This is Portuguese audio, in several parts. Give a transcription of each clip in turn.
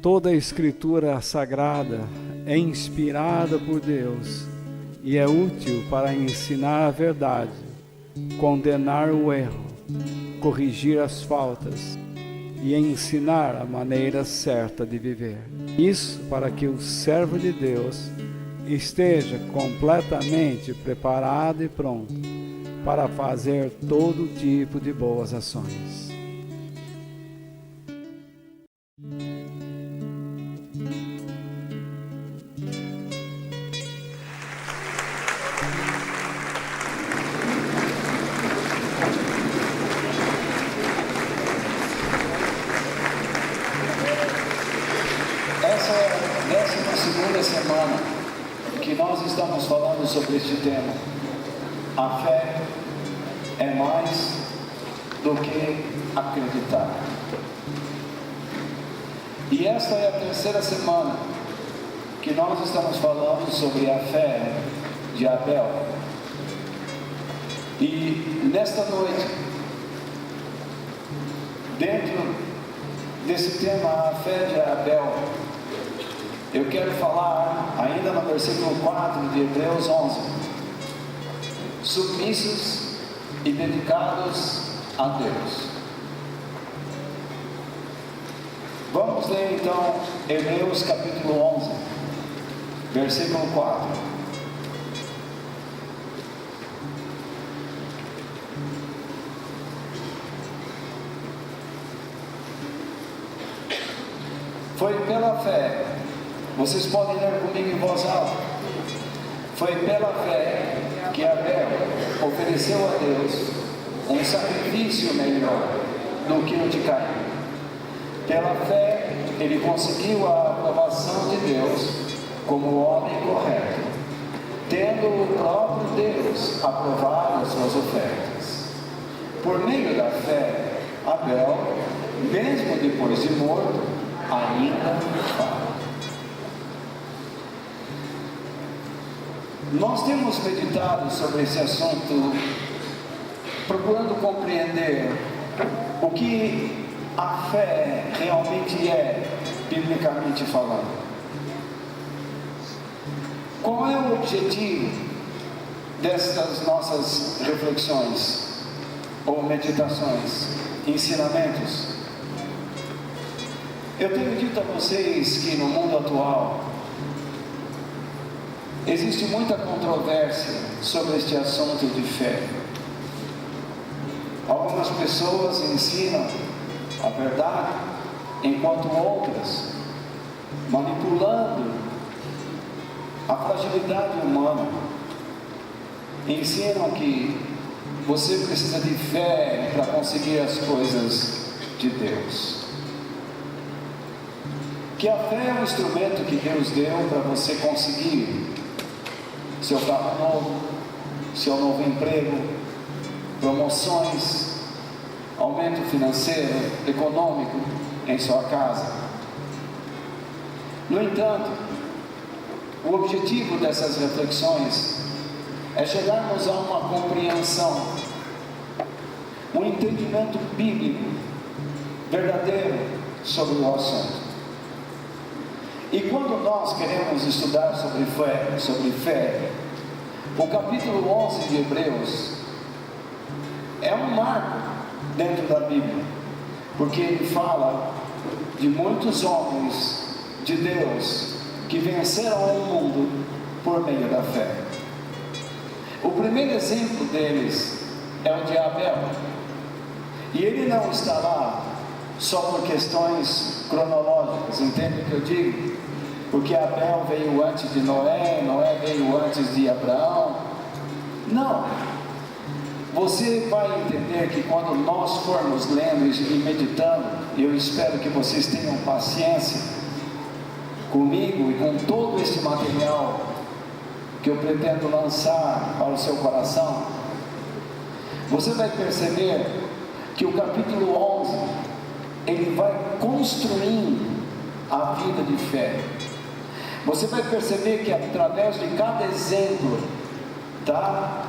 Toda a Escritura Sagrada é inspirada por Deus e é útil para ensinar a verdade, condenar o erro, corrigir as faltas e ensinar a maneira certa de viver. Isso para que o servo de Deus esteja completamente preparado e pronto para fazer todo tipo de boas ações. Essa é a 12ª semana que nós estamos falando sobre este tema. A fé é mais do que acreditar. E esta é a 3ª semana que nós estamos falando sobre a fé de Abel. E nesta noite, dentro desse tema, a fé de Abel, eu quero falar ainda no versículo 4 de Hebreus 11, submissos e dedicados a Deus. Vamos ler então Hebreus capítulo 11, versículo 4. Foi pela fé, vocês podem ler comigo em voz alta. Foi pela fé que Abel ofereceu a Deus um sacrifício melhor do que o de Caim. Pela fé, ele conseguiu a aprovação de Deus como homem correto, tendo o próprio Deus aprovado as suas ofertas. Por meio da fé, Abel, mesmo depois de morto, ainda fala. Nós temos meditado sobre esse assunto, procurando compreender o que a fé realmente é, biblicamente falando. Qual é o objetivo destas nossas reflexões, ou meditações, ensinamentos? Eu tenho dito a vocês que no mundo atual existe muita controvérsia sobre este assunto de fé. Algumas pessoas ensinam a verdade, enquanto outras, manipulando a fragilidade humana, ensinam que você precisa de fé para conseguir as coisas de Deus. Que a fé é um instrumento que Deus deu para você conseguir seu carro novo, seu novo emprego, promoções, aumento financeiro, econômico em sua casa. No entanto, o objetivo dessas reflexões é chegarmos a uma compreensão, um entendimento bíblico verdadeiro sobre o assunto. E quando nós queremos estudar sobre fé, o capítulo 11 de Hebreus é um marco dentro da Bíblia, porque ele fala de muitos homens de Deus que venceram o mundo por meio da fé. O primeiro exemplo deles é o de Abel, e ele não está lá só por questões cronológicas, entende o que eu digo? Porque Abel veio antes de Noé, Noé veio antes de Abraão. Não. Você vai entender que quando nós formos lendo e meditando, e eu espero que vocês tenham paciência comigo e com todo esse material que eu pretendo lançar para o seu coração, você vai perceber que o capítulo 11, ele vai construindo a vida de fé. Você vai perceber que através de cada exemplo, tá?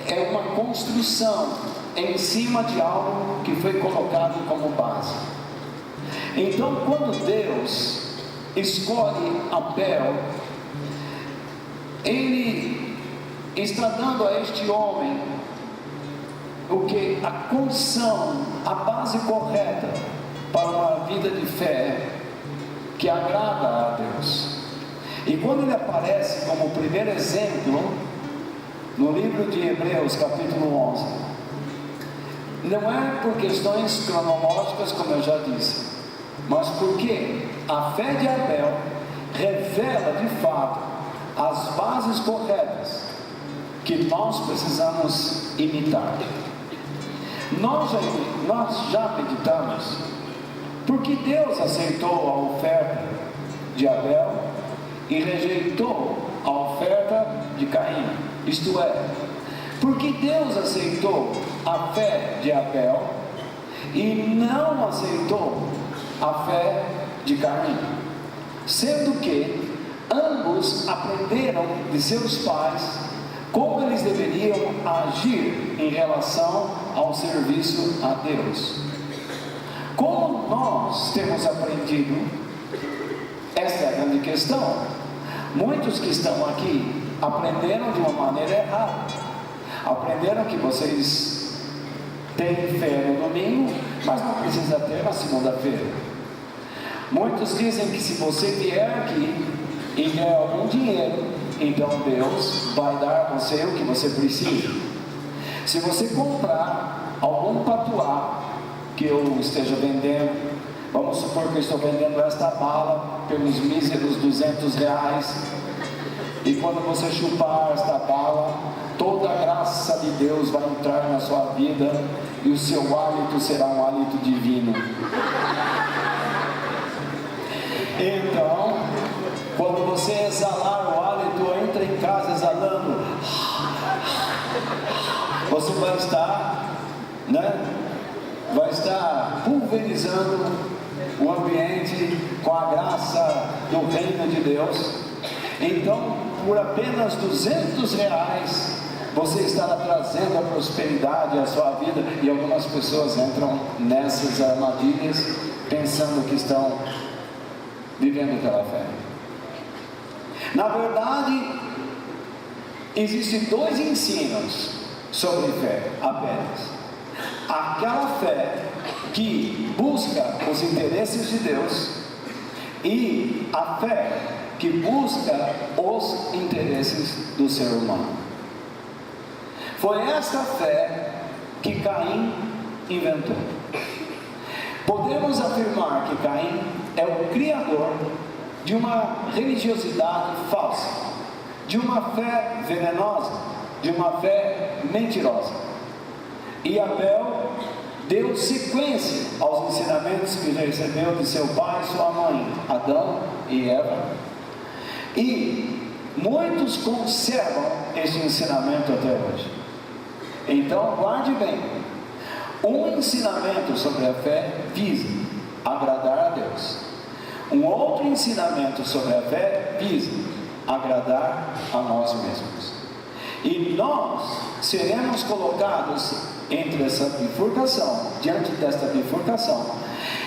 É uma construção em cima de algo que foi colocado como base. Então, quando Deus escolhe Abel, Ele está dando a este homem o que? A condição, a base correta para uma vida de fé que agrada a Deus. E quando ele aparece como primeiro exemplo no livro de Hebreus, capítulo 11, não é por questões cronológicas, como eu já disse, mas porque a fé de Abel revela de fato as bases corretas que nós precisamos imitar. Nós já meditamos porque Deus aceitou a oferta de Abel e rejeitou a oferta de Caim. Isto é, porque Deus aceitou a fé de Abel e não aceitou a fé de Caim, sendo que ambos aprenderam de seus pais como eles deveriam agir em relação ao serviço a Deus. Como nós temos aprendido? Essa é a grande questão. Muitos que estão aqui aprenderam de uma maneira errada. Aprenderam que vocês têm fé no domingo, mas não precisa ter na segunda-feira. Muitos dizem que se você vier aqui e ganhar algum dinheiro, então Deus vai dar a você o que você precisa. Se você comprar algum patuá que eu esteja vendendo, vamos supor que eu estou vendendo esta bala pelos míseros R$200, e quando você chupar esta bala, toda a graça de Deus vai entrar na sua vida e o seu hálito será um hálito divino. Então, quando você exalar o hálito, entra em casa exalando, você vai estar, vai estar pulverizando o ambiente com a graça do reino de Deus. Então, por apenas R$200, você estará trazendo a prosperidade à sua vida. E algumas pessoas entram nessas armadilhas pensando que estão vivendo pela fé. Na verdade, existem dois ensinos sobre fé apenas: aquela fé que busca os interesses de Deus e a fé que busca os interesses do ser humano. Foi esta fé que Caim inventou. Podemos afirmar que Caim é o criador de uma religiosidade falsa, de uma fé venenosa, de uma fé mentirosa. E Abel deu sequência aos ensinamentos que recebeu de seu pai e sua mãe, Adão e Eva, e muitos conservam este ensinamento até hoje. Então guarde bem, um ensinamento sobre a fé visa agradar a Deus, um outro ensinamento sobre a fé visa agradar a nós mesmos, e nós seremos colocados entre essa bifurcação, diante desta bifurcação,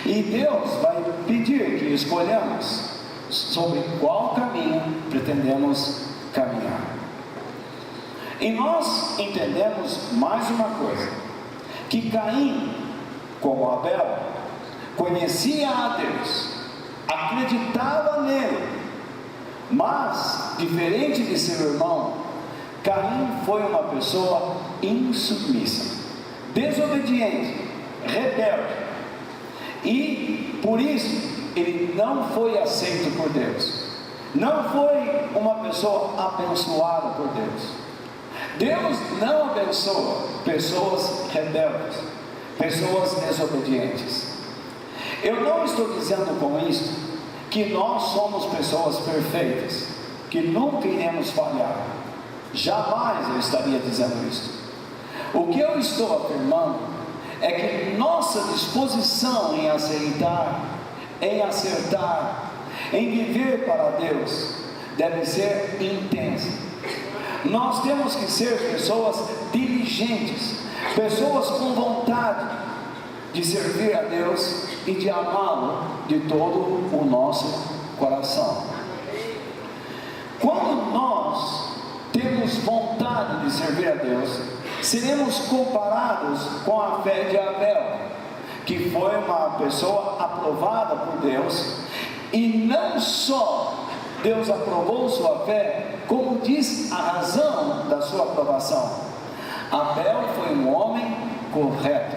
e Deus vai pedir que escolhamos sobre qual caminho pretendemos caminhar. E nós entendemos mais uma coisa, que Caim, como Abel, conhecia a Deus, acreditava nele, mas, diferente de seu irmão, Caim foi uma pessoa insubmissa, desobediente, rebelde, e por isso ele não foi aceito por Deus, não foi uma pessoa abençoada por Deus. Deus não abençoa pessoas rebeldes, pessoas desobedientes. Eu não estou dizendo com isso que nós somos pessoas perfeitas. que nunca iremos falhar. Jamais eu estaria dizendo isso. O que eu estou afirmando é que nossa disposição em aceitar, em acertar, em viver para Deus, deve ser intensa. Nós temos que ser pessoas diligentes, pessoas com vontade de servir a Deus e de amá-lo de todo o nosso coração. Quando nós temos vontade de servir a Deus, seremos comparados com a fé de Abel, que foi uma pessoa aprovada por Deus, e não só Deus aprovou sua fé, como diz a razão da sua aprovação: Abel foi um homem correto,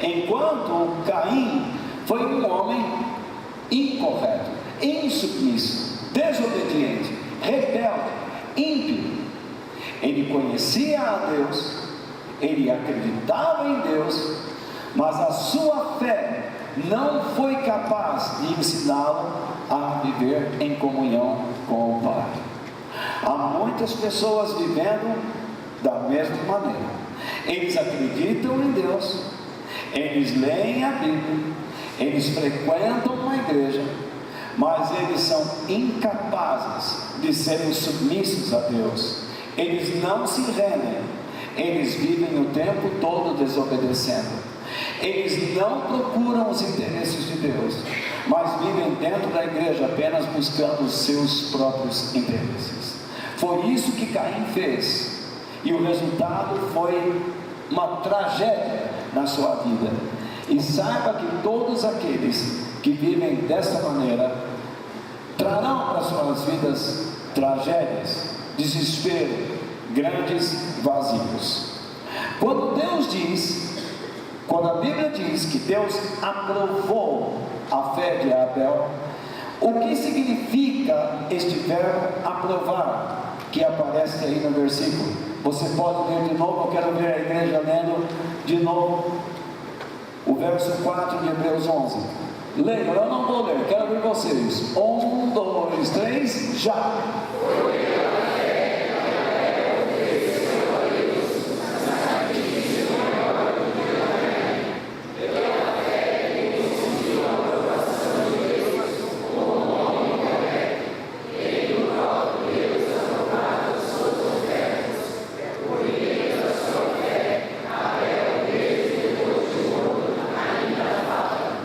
enquanto Caim foi um homem incorreto, insubmisso, desobediente, rebelde, ímpio. Ele conhecia a Deus, ele acreditava em Deus, mas a sua fé não foi capaz de ensiná-lo a viver em comunhão com o Pai. Há muitas pessoas vivendo da mesma maneira. Eles acreditam em Deus, eles leem a Bíblia, eles frequentam uma igreja, mas eles são incapazes de serem submissos a Deus. Eles não se rendem, eles vivem o tempo todo desobedecendo. Eles não procuram os interesses de Deus, mas vivem dentro da igreja apenas buscando os seus próprios interesses. Foi isso que Caim fez, e o resultado foi uma tragédia na sua vida. E saiba que todos aqueles que vivem desta maneira trarão para suas vidas tragédias, desespero, grandes vazios. Quando a Bíblia diz que Deus aprovou a fé de Abel, o que significa este verbo aprovar, que aparece aí no versículo? Você pode ler de novo, eu quero ver a igreja lendo de novo o verso 4 de Hebreus 11. Leiam, eu não vou ler, quero ver vocês. 1, 2, 3, já!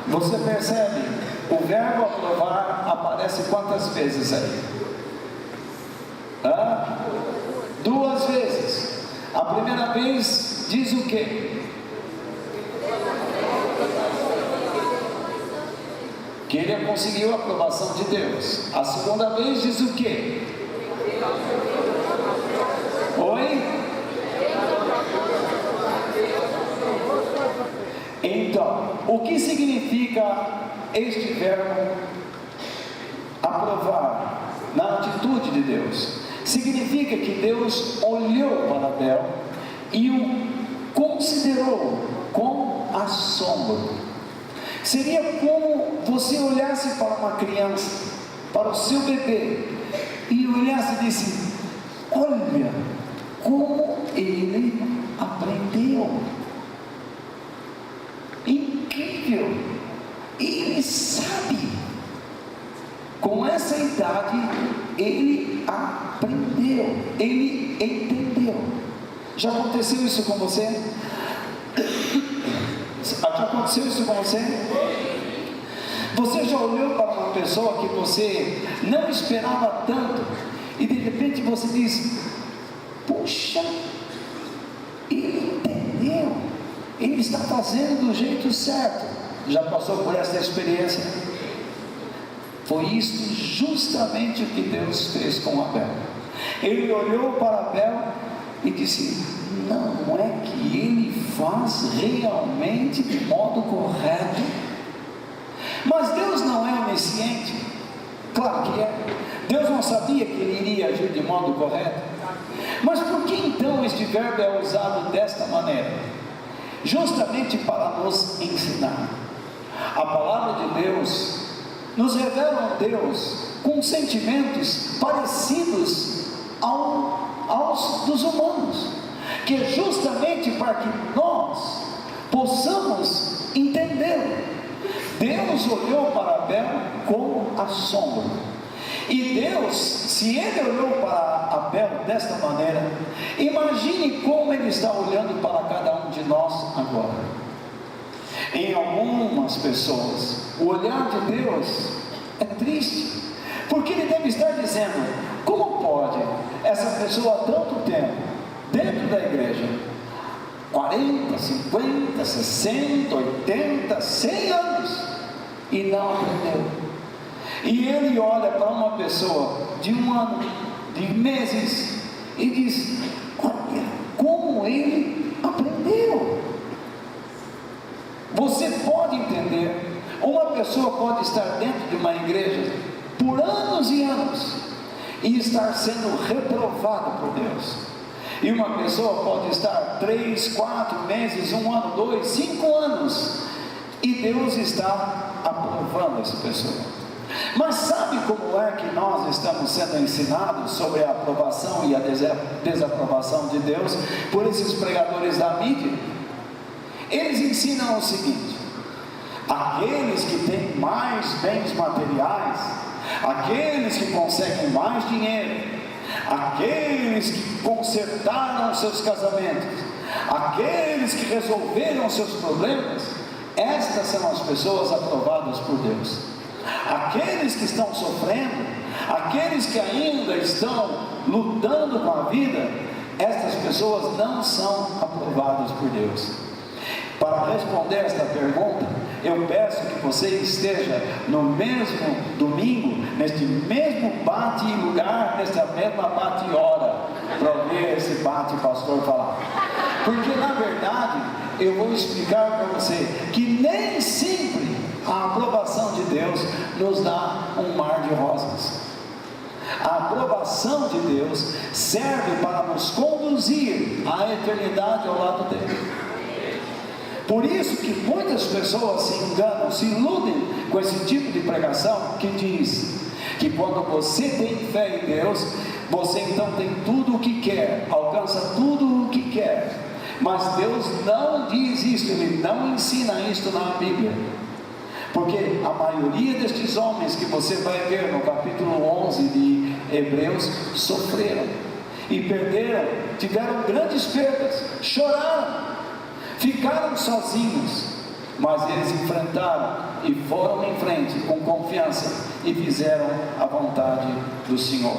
Você percebe? O verbo aprovar aparece quantas vezes aí? 2 vezes. A primeira vez diz o quê? Que ele conseguiu a aprovação de Deus. A segunda vez diz o quê? Oi? Então, o que significa este verbo aprovar na atitude de Deus? Significa que Deus olhou para Abel e o considerou com assombro. Seria como você olhasse para uma criança, para o seu bebê, e olhasse e disse: olha como ele aprendeu. Incrível! Ele sabe. Com essa idade, ele aprendeu, ele entendeu. Já aconteceu isso com você? Já aconteceu isso com você? Você já olhou para uma pessoa que você não esperava tanto e de repente você diz: puxa, ele entendeu, ele está fazendo do jeito certo. Já passou por essa experiência? Foi isso justamente o que Deus fez com Abel. Ele olhou para Abel e disse: não é que ele faz realmente de modo correto? Mas Deus não é onisciente? Claro que é. Deus não sabia que ele iria agir de modo correto? Mas por que então este verbo é usado desta maneira? Justamente para nos ensinar. A palavra de Deus nos revelam Deus com sentimentos parecidos aos dos humanos, que é justamente para que nós possamos entendê-lo. Deus olhou para Abel com assombro, e Deus, se Ele olhou para Abel desta maneira, imagine como Ele está olhando para cada um de nós agora. Em algumas pessoas, o olhar de Deus é triste, porque Ele deve estar dizendo: como pode essa pessoa há tanto tempo dentro da igreja, 40, 50, 60, 80, 100 anos, e não aprendeu? E Ele olha para uma pessoa de um ano, de meses, e diz: olha como ele aprendeu. Você pode entender, uma pessoa pode estar dentro de uma igreja por anos e anos e estar sendo reprovada por Deus, e uma pessoa pode estar 3, 4 meses, 1 ano, 2, 5 anos, e Deus está aprovando essa pessoa. Mas sabe como é que nós estamos sendo ensinados sobre a aprovação e a desaprovação de Deus por esses pregadores da mídia? Eles ensinam o seguinte: aqueles que têm mais bens materiais, aqueles que conseguem mais dinheiro, aqueles que consertaram seus casamentos, aqueles que resolveram seus problemas, estas são as pessoas aprovadas por Deus. Aqueles que estão sofrendo, aqueles que ainda estão lutando com a vida, estas pessoas não são aprovadas por Deus. Para responder esta pergunta, eu peço que você esteja no mesmo domingo, neste mesmo bate-lugar, nesta mesma bate-hora, para ouvir esse bate-pastor falar. Porque na verdade, eu vou explicar para você que nem sempre a aprovação de Deus nos dá um mar de rosas. A aprovação de Deus serve para nos conduzir à eternidade ao lado dele. Por isso que muitas pessoas se enganam, se iludem com esse tipo de pregação que diz que quando você tem fé em Deus, você então tem tudo o que quer, alcança tudo o que quer. Mas Deus não diz isso, Ele não ensina isso na Bíblia. Porque a maioria destes homens que você vai ver no capítulo 11 de Hebreus sofreram e perderam, tiveram grandes perdas, choraram, ficaram sozinhos, mas eles enfrentaram e foram em frente com confiança e fizeram a vontade do Senhor.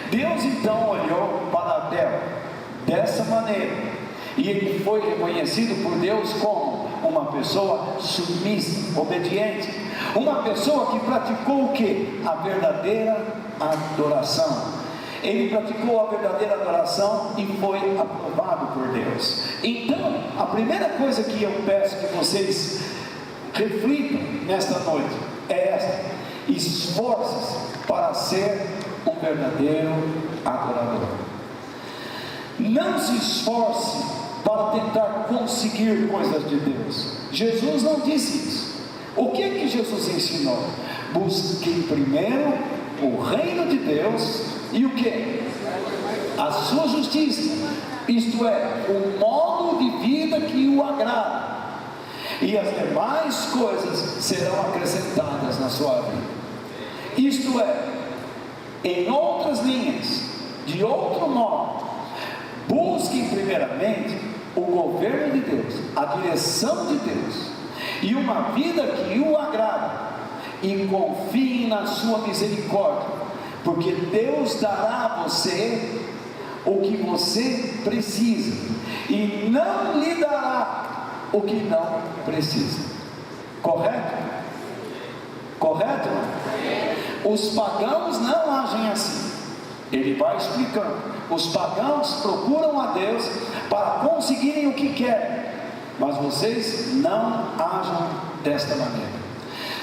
Deus então olhou para Abel dessa maneira, e ele foi reconhecido por Deus como uma pessoa submissa, obediente, uma pessoa que praticou o que? A verdadeira adoração. Ele praticou a verdadeira adoração e foi aprovado por Deus. Então, a primeira coisa que eu peço que vocês reflitam nesta noite é esta: esforce-se para ser um verdadeiro adorador. Não se esforce para tentar conseguir coisas de Deus. Jesus não disse isso. O que é que Jesus ensinou? Busquem primeiro o reino de Deus e o que? A sua justiça, isto é, o modo de vida que o agrada, e as demais coisas serão acrescentadas na sua vida. Isto é, em outras linhas, de outro modo, busquem primeiramente o governo de Deus, a direção de Deus, e uma vida que o agrada, e confiem na sua misericórdia, porque Deus dará a você o que você precisa, e não lhe dará o que não precisa. Correto? Correto? Os pagãos não agem assim. Ele vai explicando. Os pagãos procuram a Deus para conseguirem o que querem, mas vocês não agem desta maneira.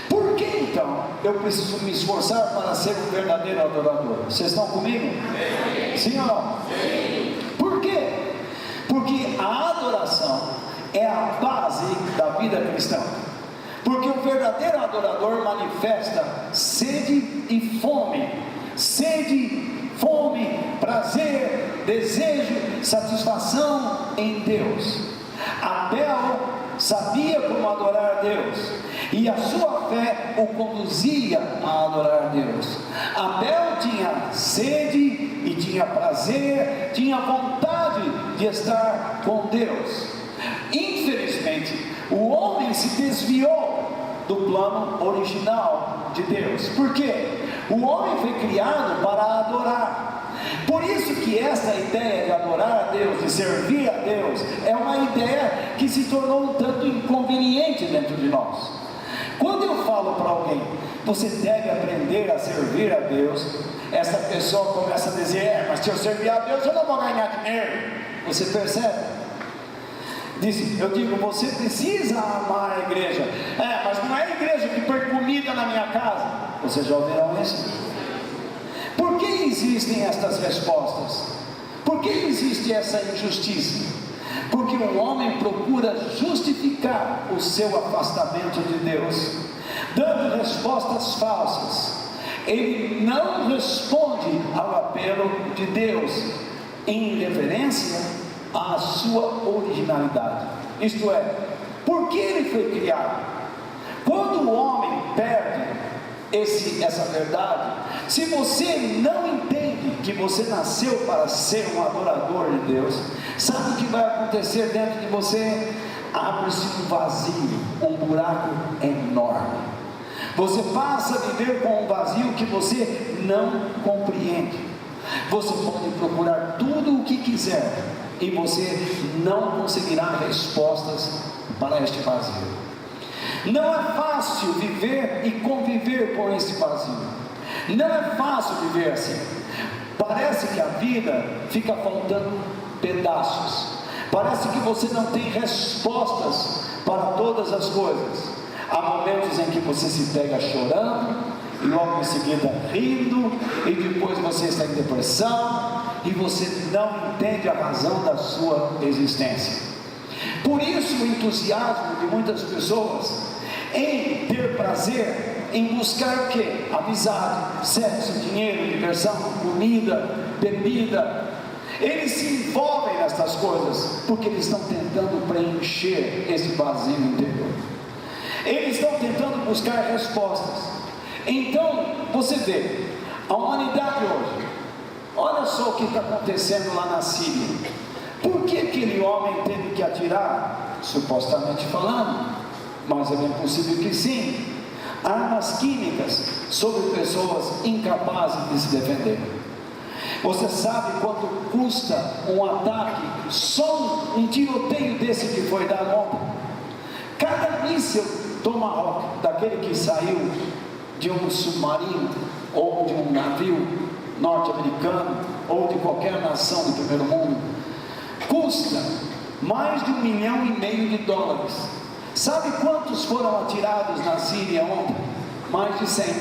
Por que então eu preciso me esforçar para ser um verdadeiro adorador? Vocês estão comigo? Sim ou não? Sim. Por quê? Porque a adoração é a base da vida cristã. Porque o verdadeiro adorador manifesta sede e fome, prazer, desejo, satisfação em Deus. Abel sabia como adorar a Deus, e a sua fé o conduzia a adorar a Deus. Abel tinha sede e tinha prazer, tinha vontade de estar com Deus. Infelizmente, o homem se desviou do plano original de Deus. Por quê? O homem foi criado para adorar. Por isso que essa ideia de adorar a Deus, de servir a Deus, é uma ideia que se tornou um tanto inconveniente dentro de nós. Quando eu falo para alguém, você deve aprender a servir a Deus, essa pessoa começa a dizer, mas se eu servir a Deus eu não vou ganhar dinheiro. Você percebe? Eu digo, você precisa amar a igreja. Mas não é a igreja que põe comida na minha casa. Vocês já ouviram isso? Por que existem estas respostas? Por que existe essa injustiça? Porque o homem procura justificar o seu afastamento de Deus, dando respostas falsas. Ele não responde ao apelo de Deus em referência à sua originalidade. Isto é, por que ele foi criado? Quando o homem perde essa verdade, se você não entende que você nasceu para ser um adorador de Deus, sabe o que vai acontecer dentro de você? Abre-se um vazio, um buraco enorme. Você passa a viver com um vazio que você não compreende. Você pode procurar tudo o que quiser e você não conseguirá respostas para este vazio. Não é fácil viver e conviver com esse vazio. Não é fácil viver assim. Parece que a vida fica faltando pedaços. Parece que você não tem respostas para todas as coisas. Há momentos em que você se pega chorando, e logo em seguida rindo, e depois você está em depressão, e você não entende a razão da sua existência. Por isso o entusiasmo de muitas pessoas em ter prazer, em buscar o que? Amizade, sexo, dinheiro, diversão, comida, bebida. Eles se envolvem nessas coisas porque eles estão tentando preencher esse vazio interior. Eles estão tentando buscar respostas. Então você vê a humanidade hoje. Olha só o que está acontecendo lá na Síria. Por que aquele homem teve que atirar? Supostamente falando, mas é bem possível que sim, armas químicas sobre pessoas incapazes de se defender. Você sabe quanto custa um ataque, só um tiroteio desse que foi dado ontem? Cada míssil Tomahawk, daquele que saiu de um submarino ou de um navio norte-americano ou de qualquer nação do primeiro mundo, custa mais de $1,5 milhão. Sabe quantos foram atirados na Síria ontem? Mais de 100.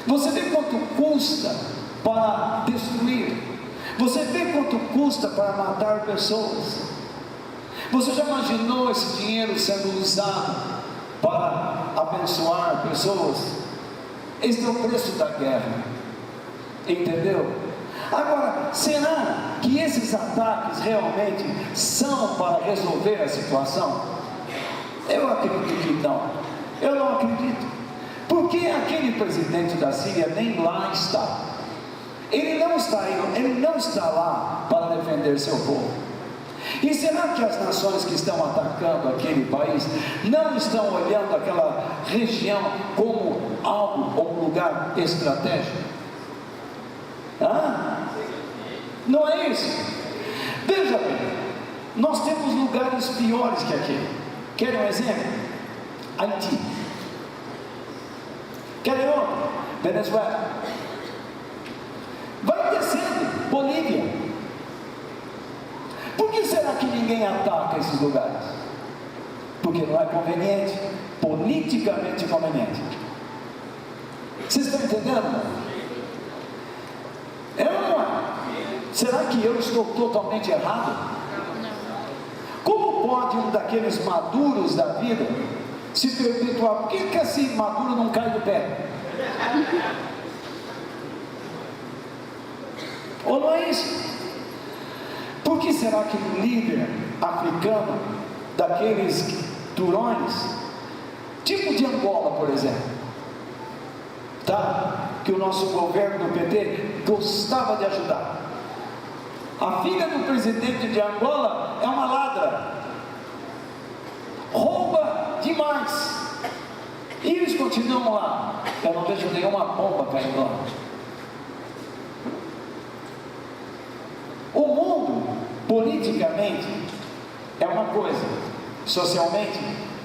Você vê quanto custa para destruir? Você vê quanto custa para matar pessoas? Você já imaginou esse dinheiro sendo usado para abençoar pessoas? Esse é o preço da guerra. Entendeu? Agora, será que esses ataques realmente são para resolver a situação? Eu acredito que não. Eu não acredito. Porque aquele presidente da Síria nem lá está. Ele não está lá para defender seu povo. E será que as nações que estão atacando aquele país não estão olhando aquela região como algo ou um lugar estratégico? Não é isso? Veja bem, nós temos lugares piores que aquele. Querem um exemplo? Haiti. Querem outro? Venezuela. Vai descendo, Bolívia. Por que será que ninguém ataca esses lugares? Porque não é conveniente, politicamente conveniente. Vocês estão entendendo? É ou não é? Será que eu estou totalmente errado? Como pode um daqueles maduros da vida se perpetuar? Por que esse maduro não cai do pé? Ou não é isso? Por que será que um líder africano, daqueles turões, tipo de Angola, por exemplo, tá? Que o nosso governo do PT gostava de ajudar. A filha do presidente de Angola é uma ladra, rouba demais, e eles continuam lá. Eu não vejo nenhuma bomba caindo lá. O mundo, politicamente, é uma coisa, socialmente,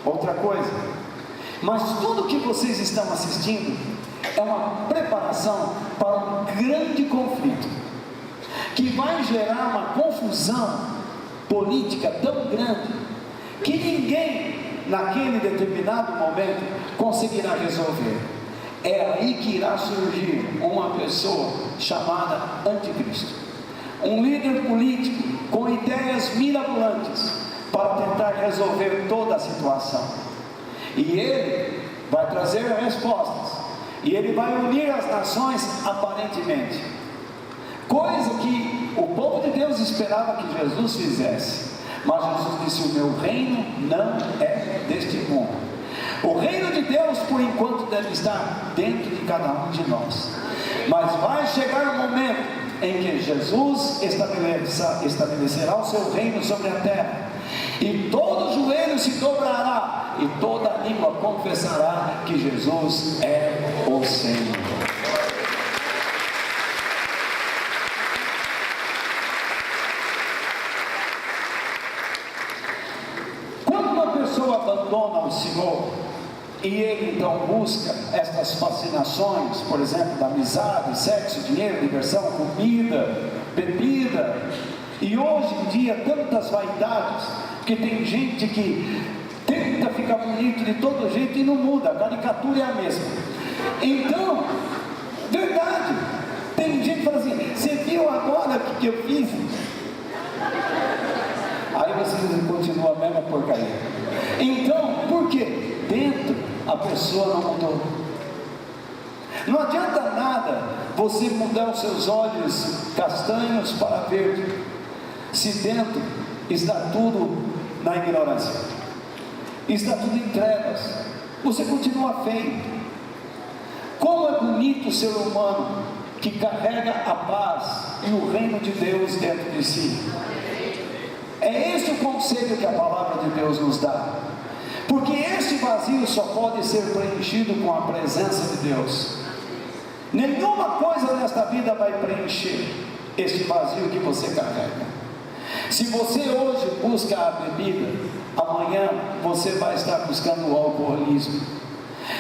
outra coisa. Mas tudo que vocês estão assistindo é uma preparação para um grande conflito, que vai gerar uma confusão política tão grande, que ninguém, naquele determinado momento, conseguirá resolver. É aí que irá surgir uma pessoa chamada Anticristo. Um líder político com ideias mirabolantes para tentar resolver toda a situação. E ele vai trazer respostas. E ele vai unir as nações aparentemente. Coisa que o povo de Deus esperava que Jesus fizesse. Mas Jesus disse: o meu reino não é deste mundo. O reino de Deus, por enquanto, deve estar dentro de cada um de nós. Mas vai chegar um momento em que Jesus estabelecerá o seu reino sobre a terra, e todo joelho se dobrará, e toda língua confessará que Jesus é o Senhor. Quando uma pessoa abandona o Senhor, e ele então busca estas fascinações, por exemplo, da amizade, sexo, dinheiro, diversão, comida, bebida, e hoje em dia tantas vaidades, que tem gente que tenta ficar bonito de todo jeito e não muda, a caricatura é a mesma. Então, verdade, tem gente que fala assim: você viu agora o que eu fiz? Aí você continua a mesma porcaria. Então, por quê? Dentro a pessoa não mudou. Não adianta nada você mudar os seus olhos castanhos para verde, se dentro está tudo na ignorância, está tudo em trevas, você continua feio. Como é bonito o ser humano que carrega a paz e o reino de Deus dentro de si. É esse o conselho que a palavra de Deus nos dá. Porque este vazio só pode ser preenchido com a presença de Deus. Nenhuma coisa nesta vida vai preencher este vazio que você carrega. Se você hoje busca a bebida, amanhã você vai estar buscando o alcoolismo.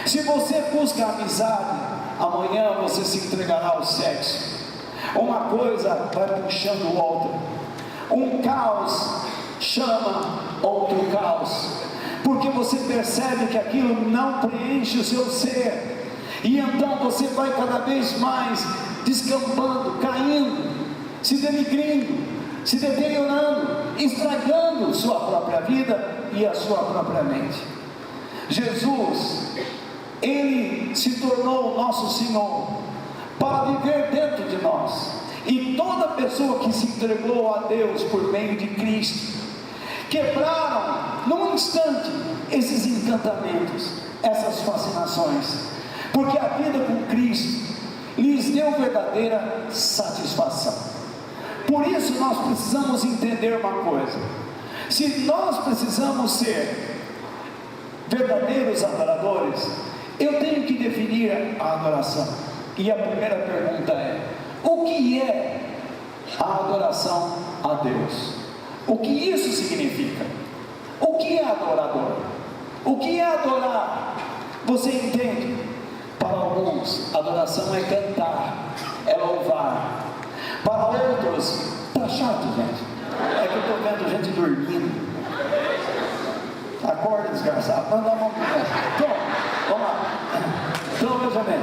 Se você busca a amizade, amanhã você se entregará ao sexo. Uma coisa vai puxando outra. Um caos chama outro caos, porque você percebe que aquilo não preenche o seu ser, e então você vai cada vez mais descambando, caindo, se denigrindo, se deteriorando, estragando sua própria vida e a sua própria mente. Jesus, Ele se tornou o nosso Senhor para viver dentro de nós, e toda pessoa que se entregou a Deus por meio de Cristo, quebraram num instante esses encantamentos, essas fascinações, porque a vida com Cristo lhes deu verdadeira satisfação. Por isso nós precisamos entender uma coisa: se nós precisamos ser verdadeiros adoradores, eu tenho que definir a adoração. E a primeira pergunta é: o que é a adoração a Deus? O que isso significa? O que é adorador? O que é adorar? Você entende? Para alguns, adoração é cantar, é louvar. Para outros, está chato, gente. É que eu estou vendo gente dormindo. Acorda, desgraçado. Não, não, não. Então, vamos lá. Então, veja bem.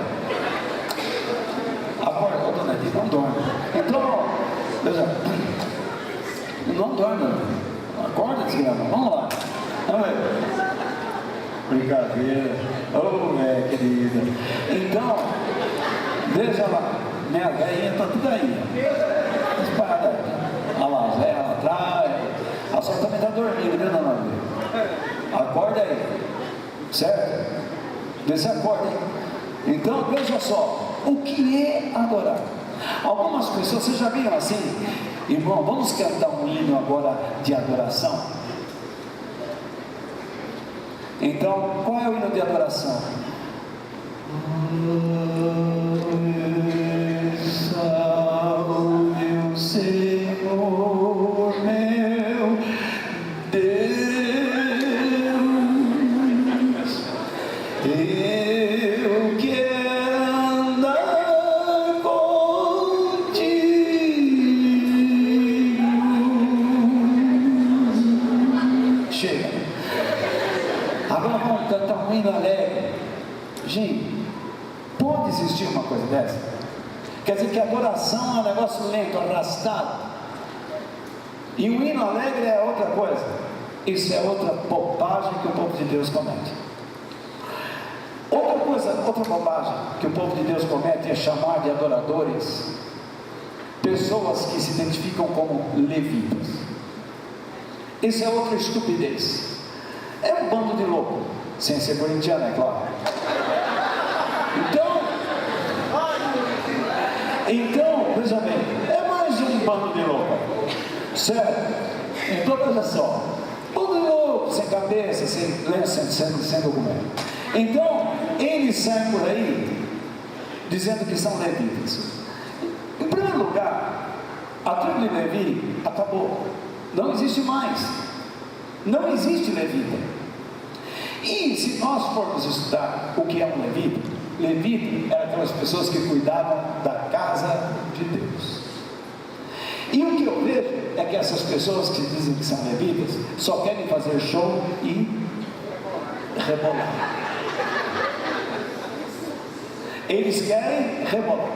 Acorda, dona Edith, não dorme. Então, veja. Não dorme. Acorda, desgrama. Vamos lá. Vamos ver. Brincadeira. Ô, querida. Então, veja lá. Minha velhinha está tudo aí. Espalhada aí. Olha lá, a velha lá atrás. A senhora também está dormindo, né, dona Maria? Acorda aí. Certo? Vê se acorda aí. Então, veja só. O que é adorar? Algumas pessoas, vocês já viram assim? Irmão, vamos cantar um hino agora de adoração? Então, qual é o hino de adoração? O meu Senhor, meu Deus, eu quero andar contigo. Chega. Agora vamos cantar um hino alegre. Gente, pode existir uma coisa dessa? Quer dizer que a adoração é um negócio lento, arrastado. E o hino alegre é outra coisa. Isso é outra bobagem que o povo de Deus comete. Outra coisa, outra bobagem que o povo de Deus comete é chamar de adoradores pessoas que se identificam como levitas. Isso é outra estupidez. É um bando de louco, sem ser corintiano, é claro. Então, veja bem, é mais um bando de louco, certo? Então, veja só, bando de louco, sem cabeça, sem lenço, sem documento. Então, eles saem por aí, dizendo que são levitas. Em primeiro lugar, a tribo de Levi acabou, não existe mais, não existe levita. E se nós formos estudar o que é um levita, levita eram aquelas pessoas que cuidavam da casa de Deus. E o que eu vejo é que essas pessoas que dizem que são levitas só querem fazer show e rebolar. Eles querem rebolar.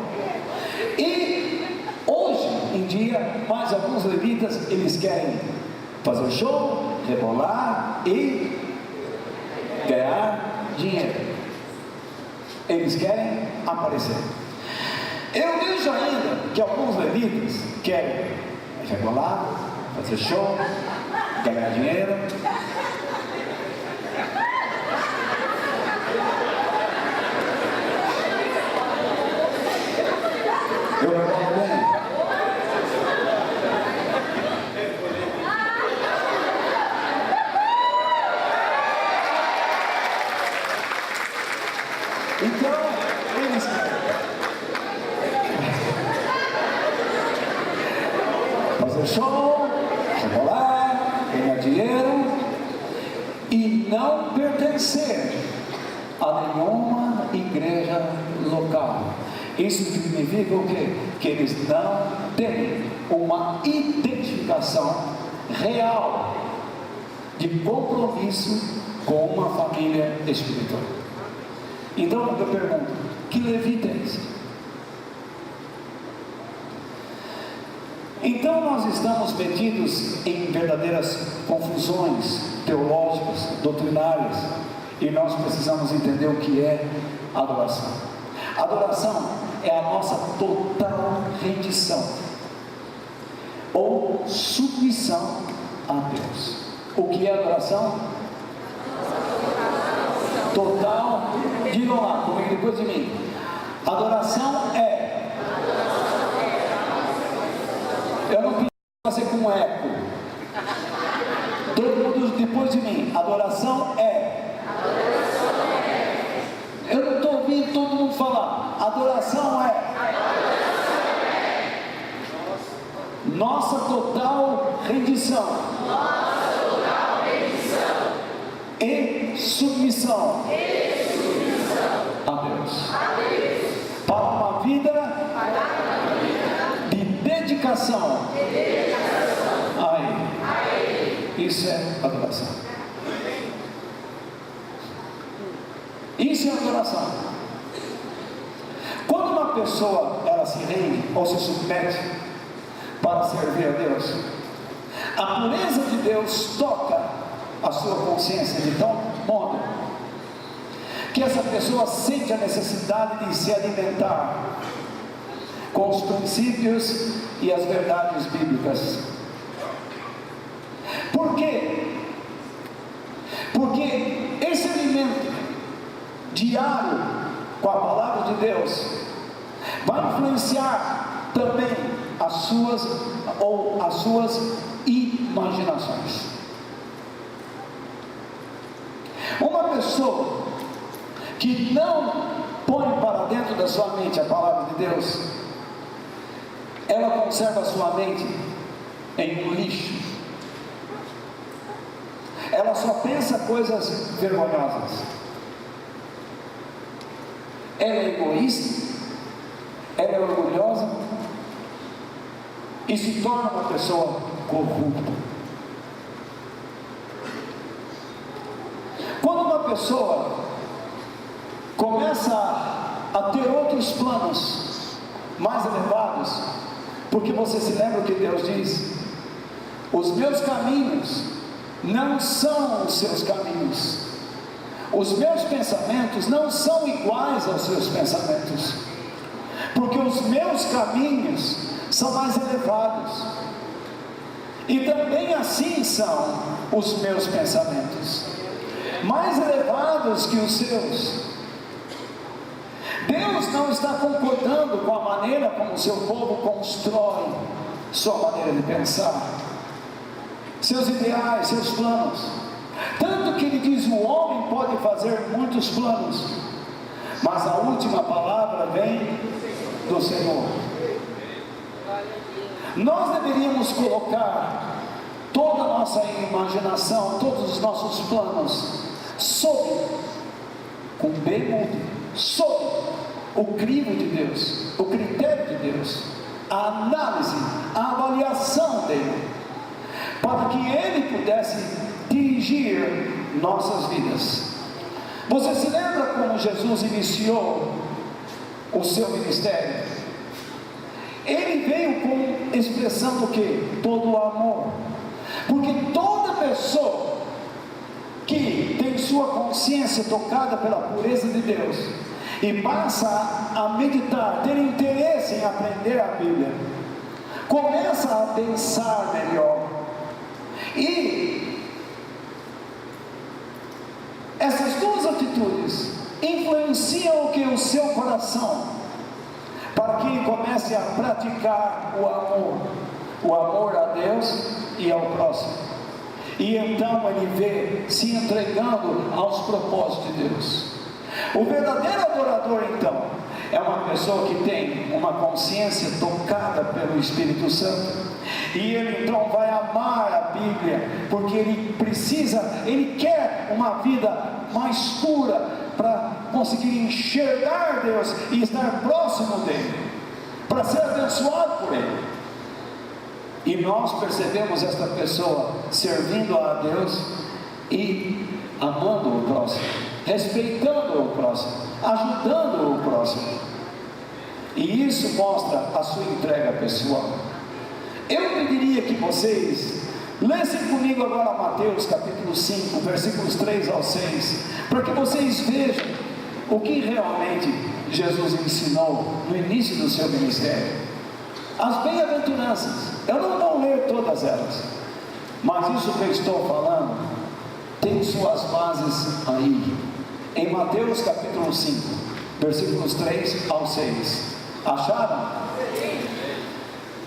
E hoje em dia, mais alguns levitas, eles querem fazer show, rebolar e ganhar dinheiro. Eles querem aparecer. Eu vejo ainda que alguns levitas querem rebolar, fazer show, ganhar dinheiro. Eu rebolo bem. Então, eles fazer show, rebolar, ganhar dinheiro e não pertencer a nenhuma igreja local. Isso significa o quê? Que eles não têm uma identificação real de compromisso com uma família espiritual. Então eu pergunto, que levita é esse? Então nós estamos metidos em verdadeiras confusões teológicas, doutrinárias, e nós precisamos entender o que é adoração. Adoração é a nossa total rendição ou submissão a Deus. O que é adoração? Total, digam lá comigo depois de mim. Adoração é. Eu não queria fazer com eco. Todo mundo depois de mim. Adoração é. Eu não estou ouvindo todo mundo falar. Adoração é. Nossa total rendição. E submissão a Deus. Para uma vida de dedicação a Ele. Isso é adoração. Isso é adoração. Quando uma pessoa ela se rende ou se submete para servir a Deus, A pureza de Deus toca a sua consciência de tal modo que essa pessoa sente a necessidade de se alimentar com os princípios e as verdades bíblicas. Por quê? Porque esse alimento diário com a palavra de Deus vai influenciar também as suas imaginações. Uma pessoa que não põe para dentro da sua mente a palavra de Deus, ela conserva a sua mente em um lixo. Ela só pensa coisas vergonhosas. Ela é egoísta, ela é orgulhosa e se torna uma pessoa corrupta. Quando uma pessoa começa a ter outros planos mais elevados, porque você se lembra o que Deus diz: os meus caminhos não são os seus caminhos, os meus pensamentos não são iguais aos seus pensamentos, porque os meus caminhos são mais elevados, e também assim são os meus pensamentos, mais elevados que os seus. Deus não está concordando com a maneira como o seu povo constrói sua maneira de pensar, seus ideais, seus planos. Tanto que ele diz: o homem pode fazer muitos planos, mas a última palavra vem do Senhor. Nós deveríamos colocar toda a nossa imaginação, todos os nossos planos com B mudo, sob o crivo de Deus, o critério de Deus, a análise, a avaliação dele, para que ele pudesse dirigir nossas vidas. Você se lembra como Jesus iniciou o seu ministério? Ele veio expressando o que? Todo o amor. Porque toda pessoa que tem sua consciência tocada pela pureza de Deus e passa a meditar, ter interesse em aprender a Bíblia, começa a pensar melhor. E essas duas atitudes influenciam o que? O seu coração, para que ele comece a praticar o amor a Deus e ao próximo. E então ele vê se entregando aos propósitos de Deus. O verdadeiro adorador, então, é uma pessoa que tem uma consciência tocada pelo Espírito Santo, e ele então vai amar a Bíblia, porque ele quer uma vida mais pura, para conseguir enxergar Deus e estar próximo dele, para ser abençoado por ele. E nós percebemos esta pessoa servindo a Deus e amando o próximo, respeitando o próximo, ajudando o próximo, e isso mostra a sua entrega pessoal. Eu pediria que vocês lessem comigo agora Mateus capítulo 5, versículos 3 ao 6, para que vocês vejam o que realmente Jesus ensinou no início do seu ministério. As bem-aventuranças, eu não vou ler todas elas, mas isso que eu estou falando tem suas bases aí, em Mateus capítulo 5, versículos 3 ao 6. Acharam?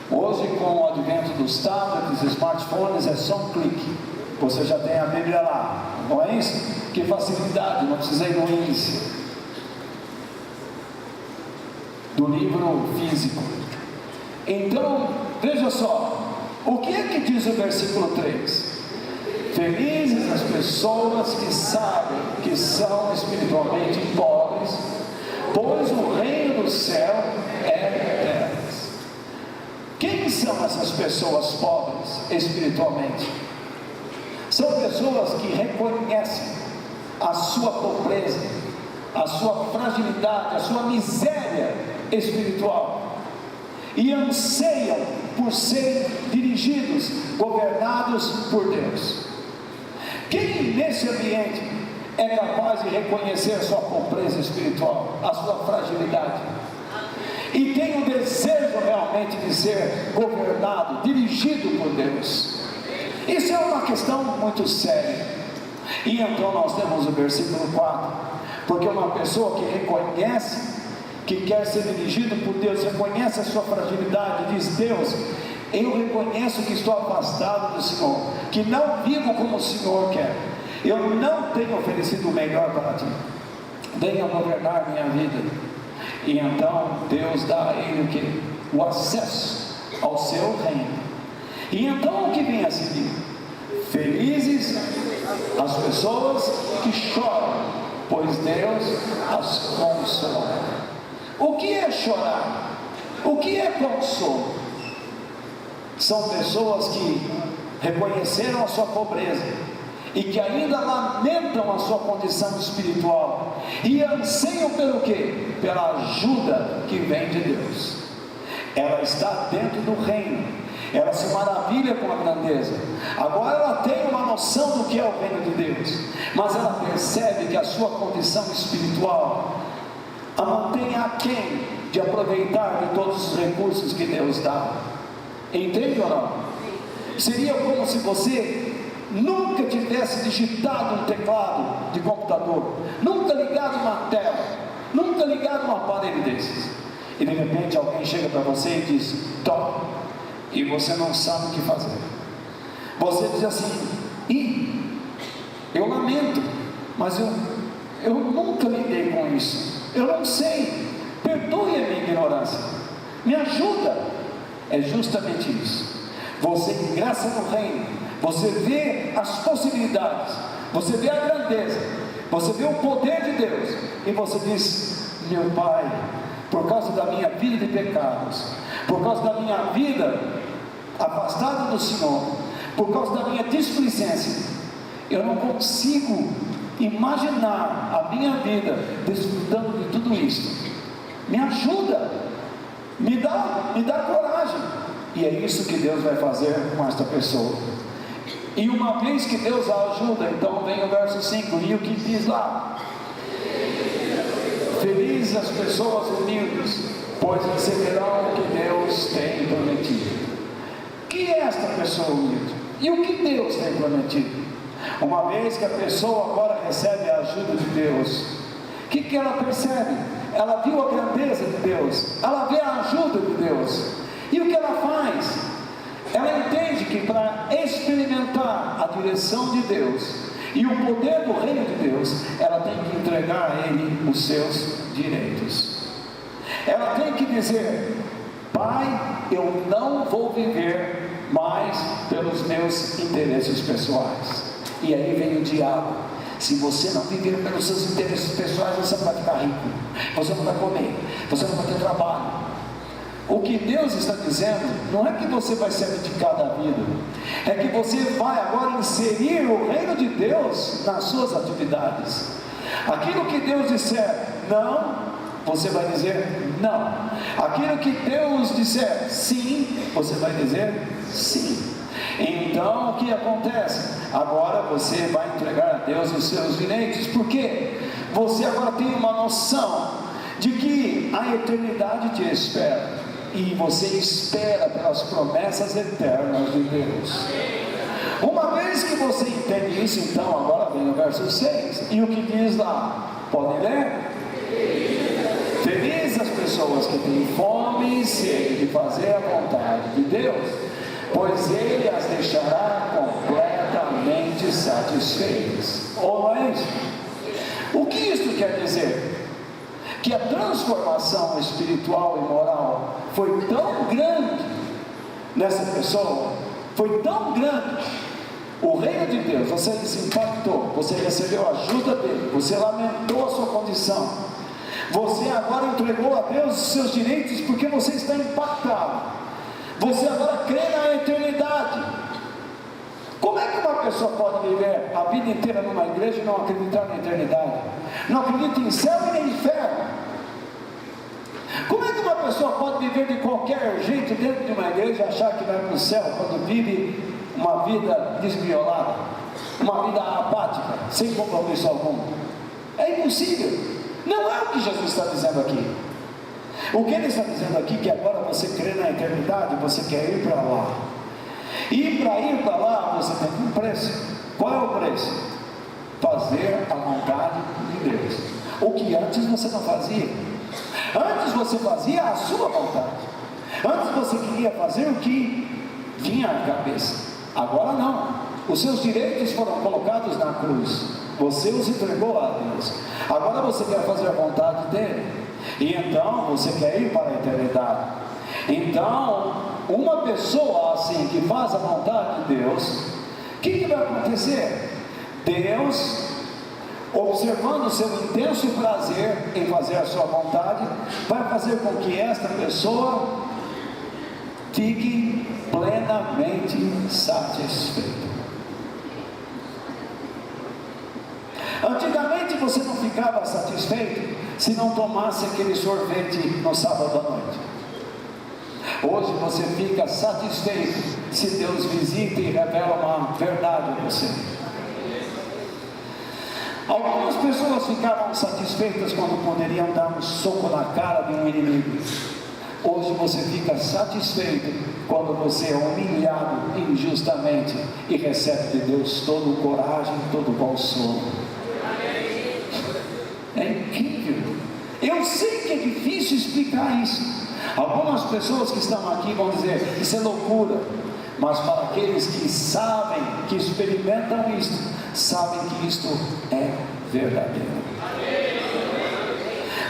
Hoje, com o advento dos tablets, smartphones, é só um clique, você já tem a Bíblia lá, não é isso? Que facilidade, não precisa ir no índice do livro físico. Então, veja só, o que é que diz o versículo 3? Felizes as pessoas que sabem que são espiritualmente pobres, pois o reino do céu é delas. Quem são essas pessoas pobres espiritualmente? São pessoas que reconhecem a sua pobreza, a sua fragilidade, a sua miséria espiritual, e anseiam por serem dirigidos, governados por Deus. Quem nesse ambiente é capaz de reconhecer a sua pobreza espiritual, a sua fragilidade, e tem o desejo realmente de ser governado, dirigido por Deus? Isso é uma questão muito séria. E então nós temos o versículo 4, porque uma pessoa que reconhece que quer ser dirigido por Deus, reconhece a sua fragilidade, diz: Deus, eu reconheço que estou afastado do Senhor, que não vivo como o Senhor quer, eu não tenho oferecido o melhor para ti, venha governar minha vida. E então Deus dá a ele o que? O acesso ao seu reino. E então o que vem a seguir? Felizes as pessoas que choram, pois Deus as consola. O que é chorar? O que é consolo? São pessoas que reconheceram a sua pobreza e que ainda lamentam a sua condição espiritual e anseiam pelo quê? Pela ajuda que vem de Deus. Ela está dentro do reino, ela se maravilha com a grandeza, agora ela tem uma noção do que é o reino de Deus, mas ela percebe que a sua condição espiritual a mantém aquém de aproveitar de todos os recursos que Deus dá. Entende ou não? Seria como se você nunca tivesse digitado um teclado de computador, nunca ligado uma tela, nunca ligado um aparelho desses, e de repente alguém chega para você e diz: toma, e você não sabe o que fazer. Você diz assim: eu lamento, mas eu nunca lidei com isso, eu não sei, perdoe a minha ignorância, me ajuda. É justamente isso. Você ingressa no reino, você vê as possibilidades, você vê a grandeza, você vê o poder de Deus, e você diz: meu Pai, por causa da minha vida de pecados, por causa da minha vida afastada do Senhor, por causa da minha displicência, eu não consigo imaginar a minha vida desfrutando de tudo isso. Me ajuda, me dá coragem. E é isso que Deus vai fazer com esta pessoa. E uma vez que Deus a ajuda, então vem o verso 5, e o que diz lá? Felizes as pessoas humildes, pois receberão o que Deus tem prometido. Que é esta pessoa humilde? E o que Deus tem prometido? Uma vez que a pessoa agora recebe a ajuda de Deus, o que ela percebe? Ela viu a grandeza de Deus, ela vê a ajuda de Deus, e o que ela faz? Ela entende que para experimentar a direção de Deus e o poder do reino de Deus, ela tem que entregar a Ele os seus direitos. Ela tem que dizer: Pai, eu não vou viver mais pelos meus interesses pessoais. E aí vem o diabo: se você não viver pelos seus interesses pessoais, você não vai ficar rico, você não vai comer, você não vai ter trabalho. O que Deus está dizendo não é que você vai ser abdicado da vida, é que você vai agora inserir o reino de Deus nas suas atividades. Aquilo que Deus disser não, você vai dizer não. Aquilo que Deus disser sim, você vai dizer sim. Então o que acontece? Agora você vai entregar a Deus os seus direitos, porque você agora tem uma noção de que a eternidade te espera, e você espera pelas promessas eternas de Deus. Uma vez que você entende isso, então agora vem o verso 6, e o que diz lá? Podem ler? Felizes as pessoas que têm fome e sede de fazer a vontade de Deus, pois Ele as deixará completamente satisfeitas. Ou não é isso? O que isso quer dizer? Que a transformação espiritual e moral foi tão grande nessa pessoa, foi tão grande. O reino de Deus, você se impactou, você recebeu a ajuda dele, você lamentou a sua condição, você agora entregou a Deus os seus direitos, porque você está impactado, você agora crê na eternidade. Como é que uma pessoa pode viver a vida inteira numa igreja e não acreditar na eternidade? Não acredita em céu e nem inferno? Como é que uma pessoa pode viver de qualquer jeito dentro de uma igreja e achar que vai para o céu quando vive uma vida desviolada, uma vida apática, sem compromisso algum. É impossível. Não é o que Jesus está dizendo aqui. O que Ele está dizendo aqui é que agora você crê na eternidade, você quer ir para lá. E para ir para lá você tem um preço. Qual é o preço? Fazer a vontade de Deus. O que antes você não fazia. Antes você fazia a sua vontade. Antes você queria fazer o que vinha à cabeça. Agora não. Os seus direitos foram colocados na cruz. Você os entregou a Deus. Agora você quer fazer a vontade dele. E então você quer ir para a eternidade. Então, uma pessoa assim que faz a vontade de Deus, o que vai acontecer? Deus, observando o seu intenso prazer em fazer a sua vontade, vai fazer com que esta pessoa fique plenamente satisfeita. Antigamente você não ficava satisfeito se não tomasse aquele sorvete no sábado à noite. Hoje você fica satisfeito se Deus visita e revela uma verdade a você. Algumas pessoas ficavam satisfeitas quando poderiam dar um soco na cara de um inimigo. Hoje você fica satisfeito quando você é humilhado injustamente e recebe de Deus toda a coragem, todo o consolo. É incrível. Eu sei que é difícil explicar isso. Algumas pessoas que estão aqui vão dizer, isso é loucura. Mas para aqueles que sabem, que experimentam isto, sabem que isto é verdadeiro.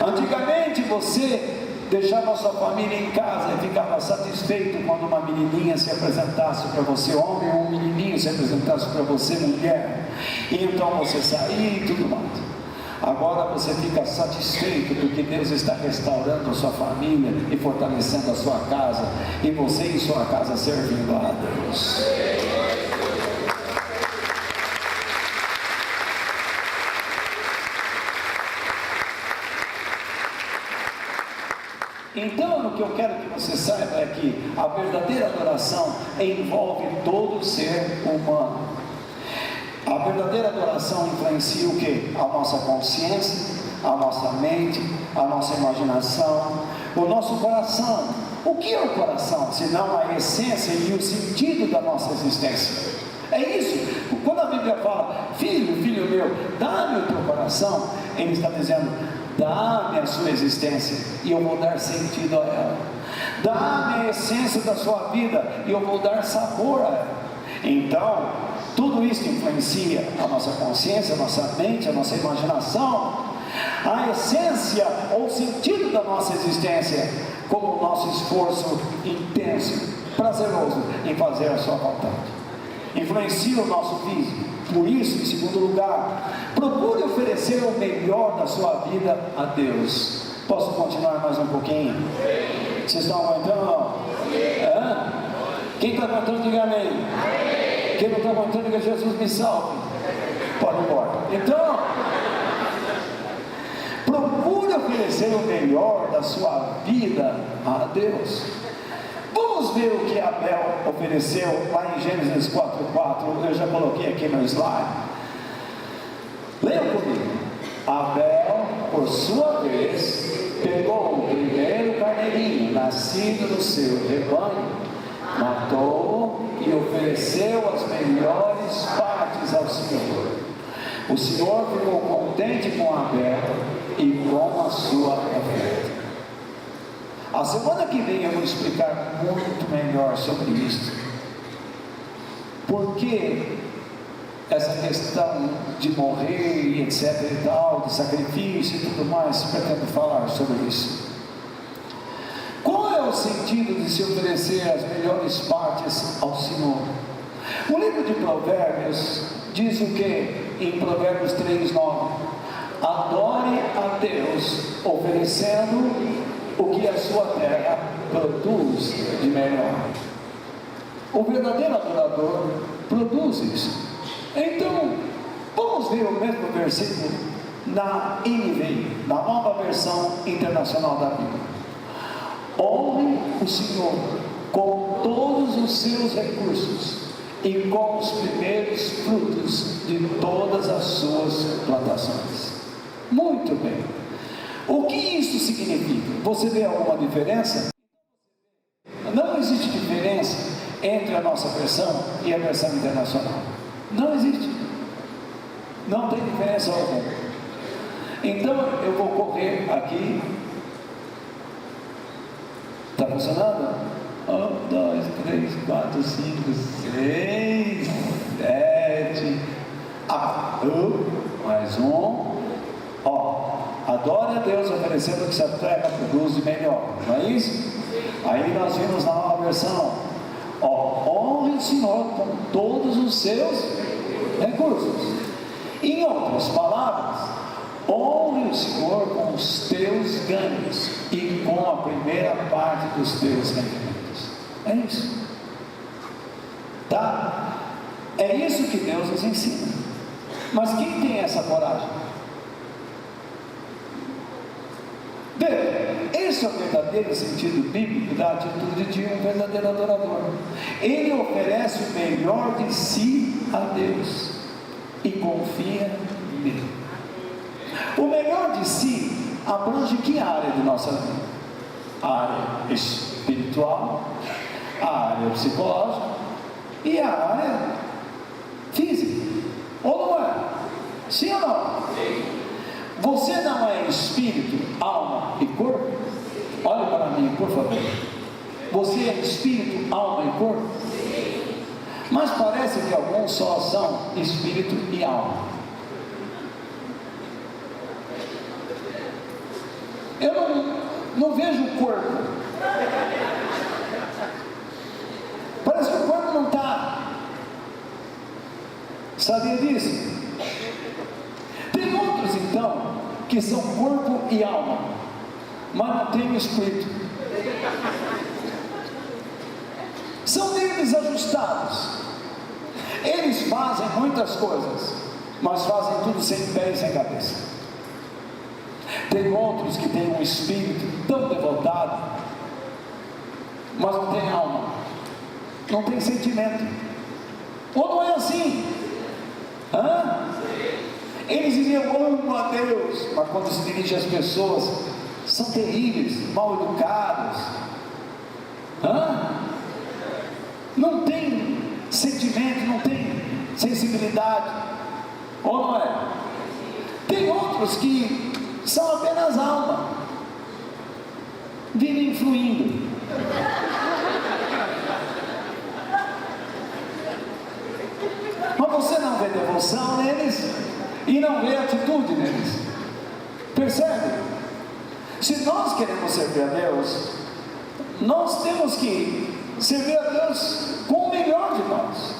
Antigamente você deixava a sua família em casa e ficava satisfeito quando uma menininha se apresentasse para você, homem, ou um menininho se apresentasse para você, mulher. E então você saía e tudo mais. Agora você fica satisfeito porque Deus está restaurando a sua família e fortalecendo a sua casa, e você e sua casa servindo a Deus. Então o que eu quero que você saiba é que a verdadeira adoração envolve todo ser humano. A verdadeira adoração influencia o que? A nossa consciência, a nossa mente, a nossa imaginação, o nosso coração. O que é o coração? Senão a essência e o sentido da nossa existência. É isso. Quando a Bíblia fala, filho meu, dá-me o teu coração, ele está dizendo, dá-me a sua existência e eu vou dar sentido a ela. Dá-me a essência da sua vida e eu vou dar sabor a ela. Então, tudo isso influencia a nossa consciência, a nossa mente, a nossa imaginação, a essência ou o sentido da nossa existência, como o nosso esforço intenso, prazeroso em fazer a sua vontade. Influencia o nosso físico. Por isso, em segundo lugar, procure oferecer o melhor da sua vida a Deus. Posso continuar mais um pouquinho? Vocês estão aguentando? Quem está aguentando, diga amém. Quem não está aguentando, diga Jesus me salve. Pode ir embora. Então, procure oferecer o melhor da sua vida a Deus. Vamos ver o que Abel ofereceu lá em Gênesis 4:4. Eu já coloquei aqui no slide. Leiam comigo. Abel, por sua vez, pegou o primeiro carneirinho nascido no seu rebanho, matou-o e ofereceu as melhores partes ao Senhor. O Senhor ficou contente com Abel e com a sua oferta. A semana que vem eu vou explicar muito melhor sobre isso. Por que essa questão de morrer e etc e tal, de sacrifício e tudo mais, pretendo falar sobre isso. Qual é o sentido de se oferecer as melhores partes ao Senhor? O livro de Provérbios diz o que? Em Provérbios 3:9: adore a Deus oferecendo o que a sua terra produz de melhor. O verdadeiro adorador produz isso. Então, vamos ver o mesmo honre o Senhor com todos os seus recursos e com os primeiros frutos de todas as suas plantações. Muito bem. O que isso significa? Você vê alguma diferença? Não existe diferença entre a nossa versão e a versão internacional. Não existe. Não tem diferença alguma. Então eu vou correr aqui. Está funcionando? 1, 2, 3, 4, 5, 6, 7. Mais um. Adore a Deus oferecendo o que se atreva, produz de melhor. Não é isso? Aí nós vimos na nova versão. Honre o Senhor com todos os seus recursos. Em outras palavras, honre o Senhor com os teus ganhos e com a primeira parte dos teus rendimentos. É isso. Tá? É isso que Deus nos ensina. Mas quem tem essa coragem? Veja, esse é o verdadeiro sentido bíblico da atitude de um verdadeiro adorador. Ele oferece o melhor de si a Deus e confia nele. O melhor de si abrange que área de nossa vida? A área espiritual, a área psicológica e a área física. Ou não é? Sim ou não? Você não é espírito, alma e corpo? Olhe para mim, por favor. Você é espírito, alma e corpo? Mas parece que alguns só são espírito e alma. Eu não vejo o corpo. Parece que o corpo não está. Sabia disso? Tem outros então que são corpo e alma, mas não tem o espírito. São desajustados. Eles fazem muitas coisas, mas fazem tudo sem pé e sem cabeça. Tem outros que têm um espírito tão devotado, mas não tem alma, não tem sentimento. Ou não é assim? Eles dizem eu amo a Deus, mas quando se dirigem às pessoas são terríveis, mal educados. Não tem sentimento, não tem sensibilidade. Ou não é? Tem outros que são apenas alma, vivem fluindo. Mas você não vê devoção neles e não vê atitude neles. Percebe? Se nós queremos servir a Deus, nós temos que servir a Deus com o melhor de nós.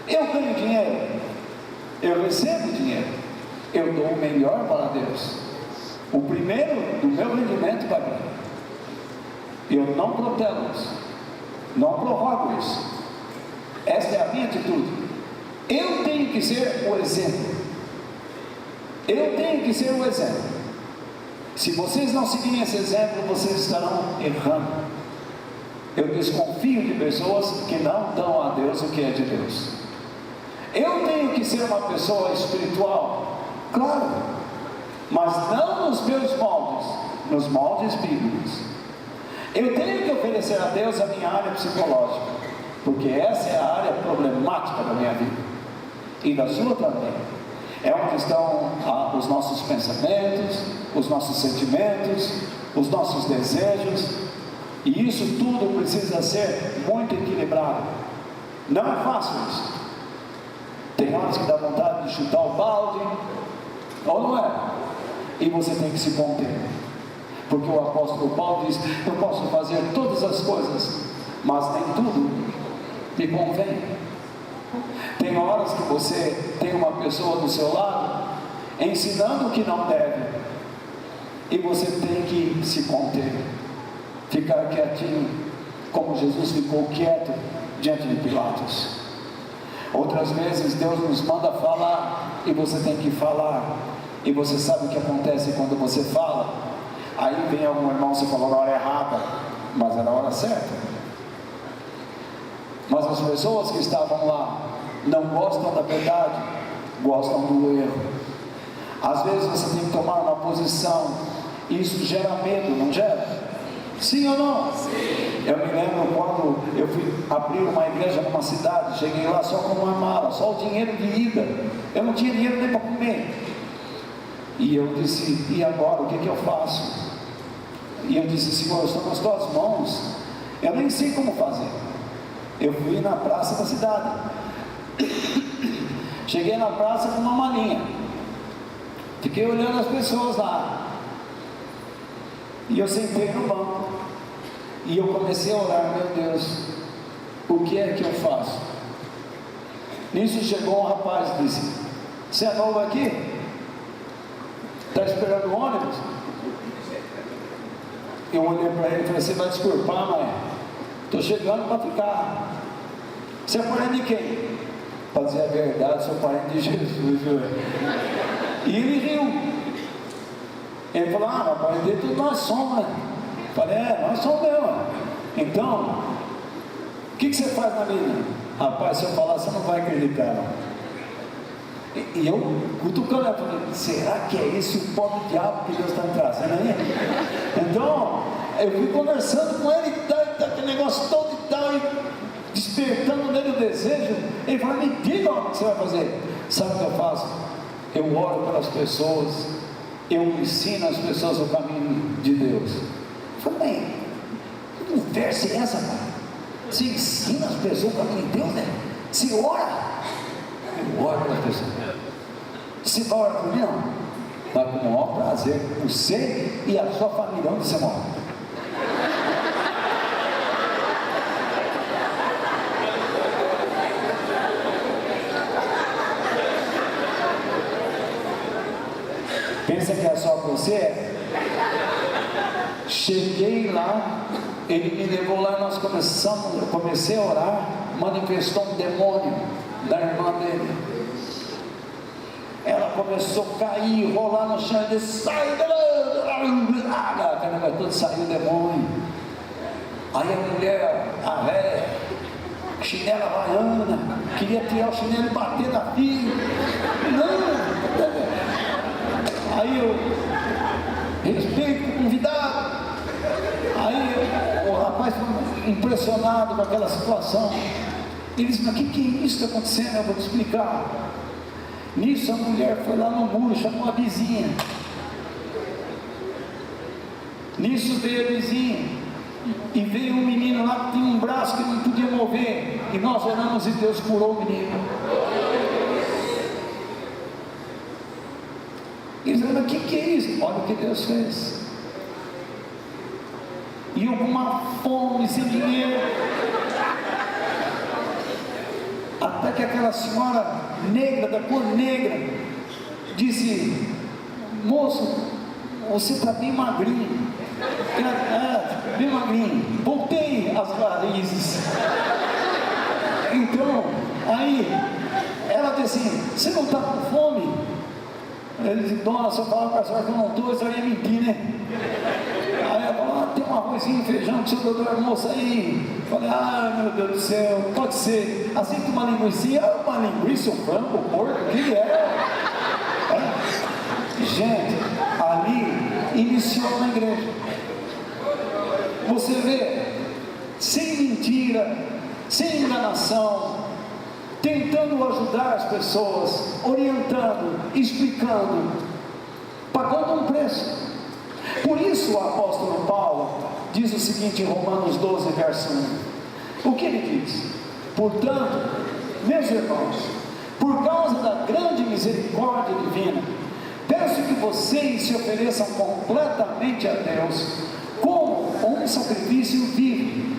Eu ganho dinheiro, eu recebo dinheiro, eu dou o melhor para Deus. O primeiro do meu rendimento vai vir. Eu não protelo isso, não prorrogo isso. Esta é a minha atitude. Eu tenho que ser o exemplo. Eu tenho que ser o exemplo. Se vocês não seguirem esse exemplo, vocês estarão errando. Eu desconfio de pessoas que não dão a Deus o que é de Deus. Eu tenho que ser uma pessoa espiritual, claro, mas não nos meus moldes, nos moldes bíblicos. Eu tenho que oferecer a Deus a minha área psicológica, porque essa é a área problemática da minha vida e da sua também. É onde estão os nossos pensamentos, os nossos sentimentos, os nossos desejos, e isso tudo precisa ser muito equilibrado. Não é fácil isso. Tem horas que dá vontade de chutar o balde, ou não é? E você tem que se conter, porque o apóstolo Paulo diz: eu posso fazer todas as coisas, mas nem tudo me convém. Tem horas que você tem uma pessoa do seu lado ensinando o que não deve, e você tem que se conter, ficar quietinho, como Jesus ficou quieto diante de Pilatos. Outras vezes Deus nos manda falar e você tem que falar, e você sabe o que acontece quando você fala. Aí vem algum irmão, você falou na hora errada, mas era a hora certa. Mas as pessoas que estavam lá não gostam da verdade, gostam do erro. Às vezes você tem que tomar uma posição, e isso gera medo, não gera? Sim ou não? Sim. Eu me lembro quando eu fui abrir uma igreja numa cidade, cheguei lá só com uma mala, só o dinheiro de ida, eu não tinha dinheiro nem para comer. E eu disse, e agora, o que eu faço? E eu disse, Senhor, eu estou nas tuas mãos, eu nem sei como fazer. Eu fui na praça da cidade, cheguei na praça com uma malinha, fiquei olhando as pessoas lá, e eu sentei no banco, e eu comecei a orar, meu Deus, o que é que eu faço? Nisso chegou um rapaz e disse, você é novo aqui? Está esperando o ônibus? Eu olhei para ele e falei, você vai desculpar, mas estou chegando para ficar. Você é parente de quem? Para dizer a verdade, sou parente de Jesus. E ele riu. Ele falou, mas parente dele tudo nós somos, né? Eu falei, nós somos mesmo. Então, o que você faz na vida? Rapaz, se eu falar, você não vai acreditar, não. E eu, cutucando, eu falei, será que é esse o pobre diabo que Deus está me trazendo aí? Então, eu fui conversando com ele, aquele negócio todo e tal, e despertando nele o desejo. Ele falou, me diga o que você vai fazer. Sabe o que eu faço? Eu oro pelas pessoas, eu ensino as pessoas o caminho de Deus. Eu falei, que conversa é essa, cara? Você ensina as pessoas o caminho de Deus, né? Você ora? Eu oro pelas pessoas. Você vai orar por mim? Não. Mas com o maior prazer, você e a sua família, onde você mora? Pensa que é só com você? Cheguei lá, ele me levou lá, nós eu comecei a orar, manifestou um demônio da irmã dele. Ela começou a cair, rolar no chão, e disse, sai, aquele negócio todo, saiu o demônio. Aí a mulher, a velha, chinela havaiana, queria tirar o chinelo e bater na filha. Não. Aí eu respeito o convidado. Aí o rapaz foi impressionado com aquela situação. Ele disse, mas o que é isso que está acontecendo? Eu vou te explicar. Nisso a mulher foi lá no muro, chamou a vizinha. Nisso veio a vizinha, e veio um menino lá que tinha um braço que não podia mover, e nós oramos e Deus curou o menino. E dizendo, mas o que é isso? Olha o que Deus fez. E eu com uma fome, sem dinheiro, até que aquela senhora negra, da cor negra, disse, moço, você está bem magrinho. Bem magrinho. Voltei às raízes. Então, aí, ela disse assim, você não está com fome? Ele disse, dona, se eu falar para a senhora que eu não estou, eu estaria mentindo, né? Aí ela falou, tem um arrozinho, feijão que o senhor deu do almoço aí. Falei, meu Deus do céu, pode ser. Aceita uma linguiça? Uma linguiça, um frango, um porco, o que é? Gente, ali iniciou na igreja. Você vê, sem mentira, sem enganação, tentando ajudar as pessoas, orientando, explicando, pagando um preço. Por isso o apóstolo Paulo diz o seguinte em Romanos 12, verso 1. O que ele diz? Portanto, meus irmãos, por causa da grande misericórdia divina, peço que vocês se ofereçam completamente a Deus, como um sacrifício vivo,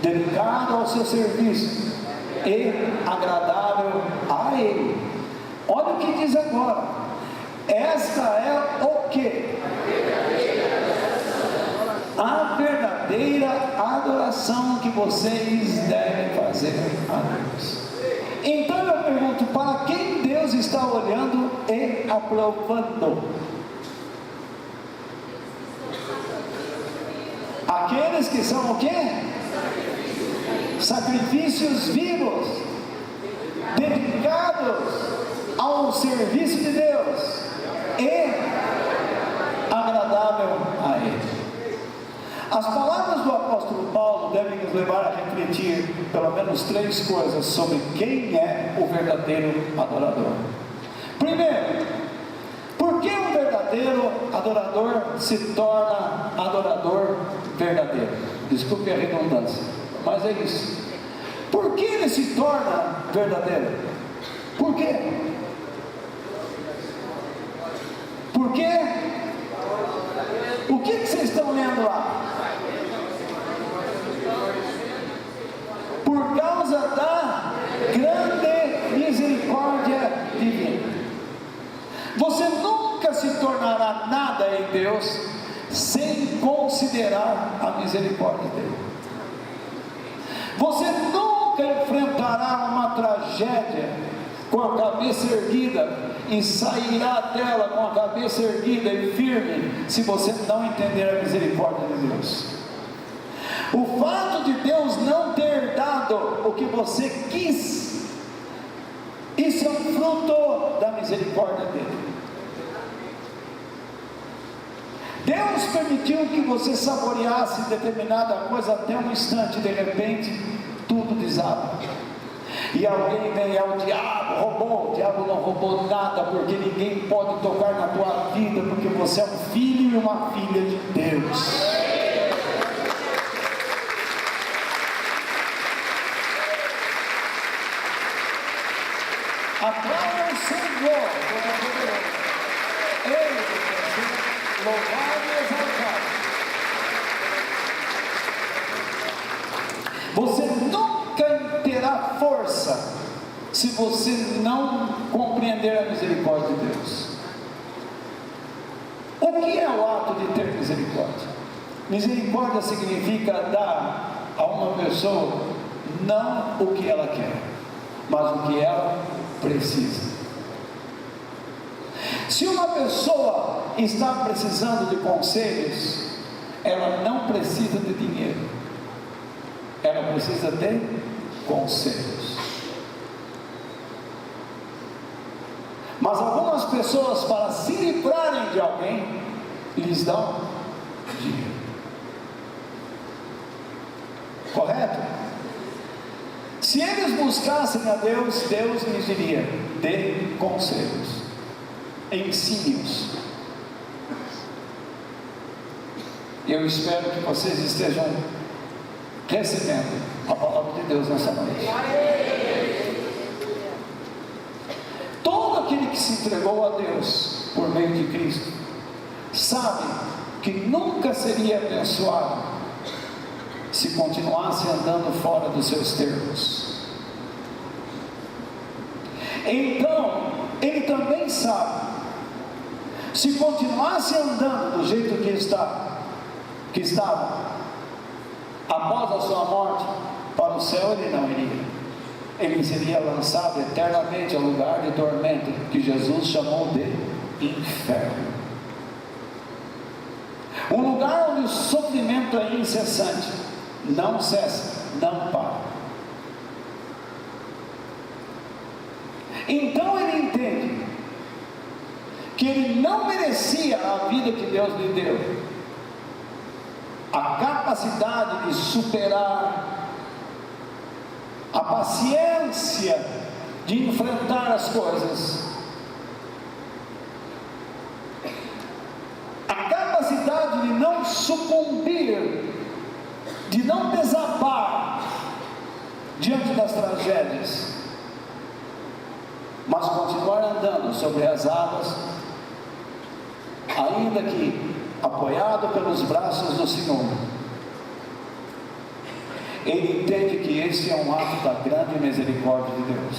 dedicado ao seu serviço e agradável a Ele. Olha o que diz agora. Esta é o que? A verdadeira adoração que vocês devem fazer a Deus. Então eu pergunto, para quem Deus está olhando e aprovando? Aqueles que são o quê? Sacrifícios vivos, dedicados ao serviço de Deus e agradável a Ele. As palavras do apóstolo Paulo devem nos levar a refletir pelo menos 3 coisas sobre quem é o verdadeiro adorador. Primeiro, por que um verdadeiro adorador se torna adorador verdadeiro? Desculpe a redundância, mas é isso. Por que ele se torna verdadeiro? Por quê? Por quê? O que vocês estão lendo lá? Por causa da grande misericórdia divina. Você nunca se tornará nada em Deus sem considerar a misericórdia dele. Você nunca enfrentará uma tragédia com a cabeça erguida e sairá dela com a cabeça erguida e firme se você não entender a misericórdia de Deus. O fato de Deus não ter dado o que você quis, isso é um fruto da misericórdia dele. Deus permitiu que você saboreasse determinada coisa até um instante, de repente tudo desaba. E alguém vem, é o diabo não roubou nada, porque ninguém pode tocar na tua vida, porque você é um filho e uma filha de Deus. Aplauda o Senhor, Ele deve ser louvado e exaltado. Você nunca terá força se você não compreender a misericórdia de Deus. O que é o ato de ter misericórdia? Misericórdia significa dar a uma pessoa não o que ela quer, mas o que ela precisa. Se uma pessoa está precisando de conselhos, ela não precisa de dinheiro, ela precisa de conselhos. Mas algumas pessoas, para se livrarem de alguém, lhes dão dinheiro. Correto? Se eles buscassem a Deus, Deus lhes diria: dê conselhos, ensine-os. Eu espero que vocês estejam recebendo a palavra de Deus nessa noite. Todo aquele que se entregou a Deus por meio de Cristo sabe que nunca seria abençoado se continuasse andando fora dos seus termos. Então, ele também sabe, se continuasse andando do jeito que estava, após a sua morte, para o céu ele não iria. Ele seria lançado eternamente ao lugar de tormento, que Jesus chamou de inferno. Um lugar onde o sofrimento é incessante, não cessa, não para. Então ele entende que ele não merecia a vida que Deus lhe deu, a capacidade de superar, a paciência de enfrentar as coisas, a capacidade de não sucumbir, de não desabar diante das tragédias, mas continuar andando sobre as águas, ainda que apoiado pelos braços do Senhor. Ele entende que esse é um ato da grande misericórdia de Deus,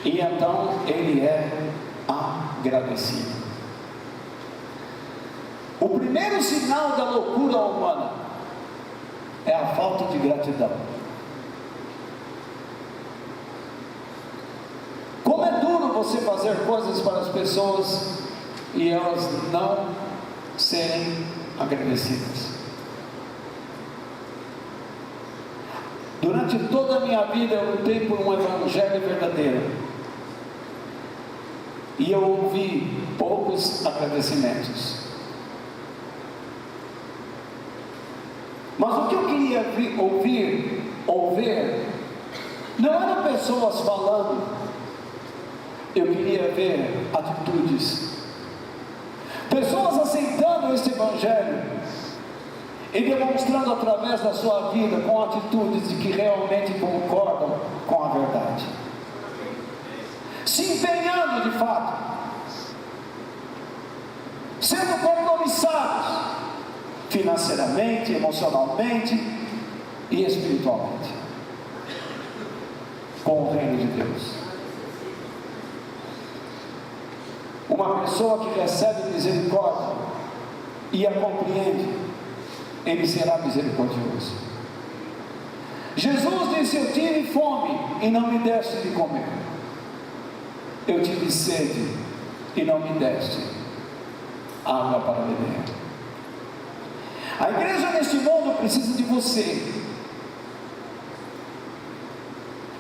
e então ele é agradecido. O primeiro sinal da loucura humana é a falta de gratidão. Como é duro você fazer coisas para as pessoas e elas não serem agradecidas. Durante toda a minha vida eu lutei por um evangelho verdadeiro. E eu ouvi poucos agradecimentos. Mas o que eu queria ouvir, não eram pessoas falando. Eu queria ver atitudes. Pessoas aceitando este evangelho e demonstrando através da sua vida com atitudes de que realmente concordam com a verdade, se empenhando de fato, sendo compromissados financeiramente, emocionalmente e espiritualmente com o reino de Deus. Uma pessoa que recebe misericórdia e a compreende, ele será misericordioso. Jesus disse: eu tive fome e não me deste de comer. Eu tive sede e não me deste água para beber. A igreja neste mundo precisa de você,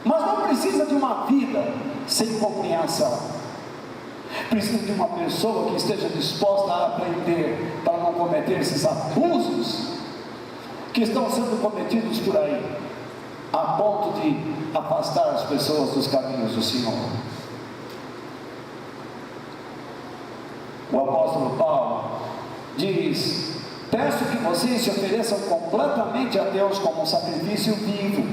mas não precisa de uma vida sem compreensão. Precisa de uma pessoa que esteja disposta a aprender para não cometer esses abusos que estão sendo cometidos por aí, a ponto de afastar as pessoas dos caminhos do Senhor. O apóstolo Paulo diz: peço que vocês se ofereçam completamente a Deus como um sacrifício vivo,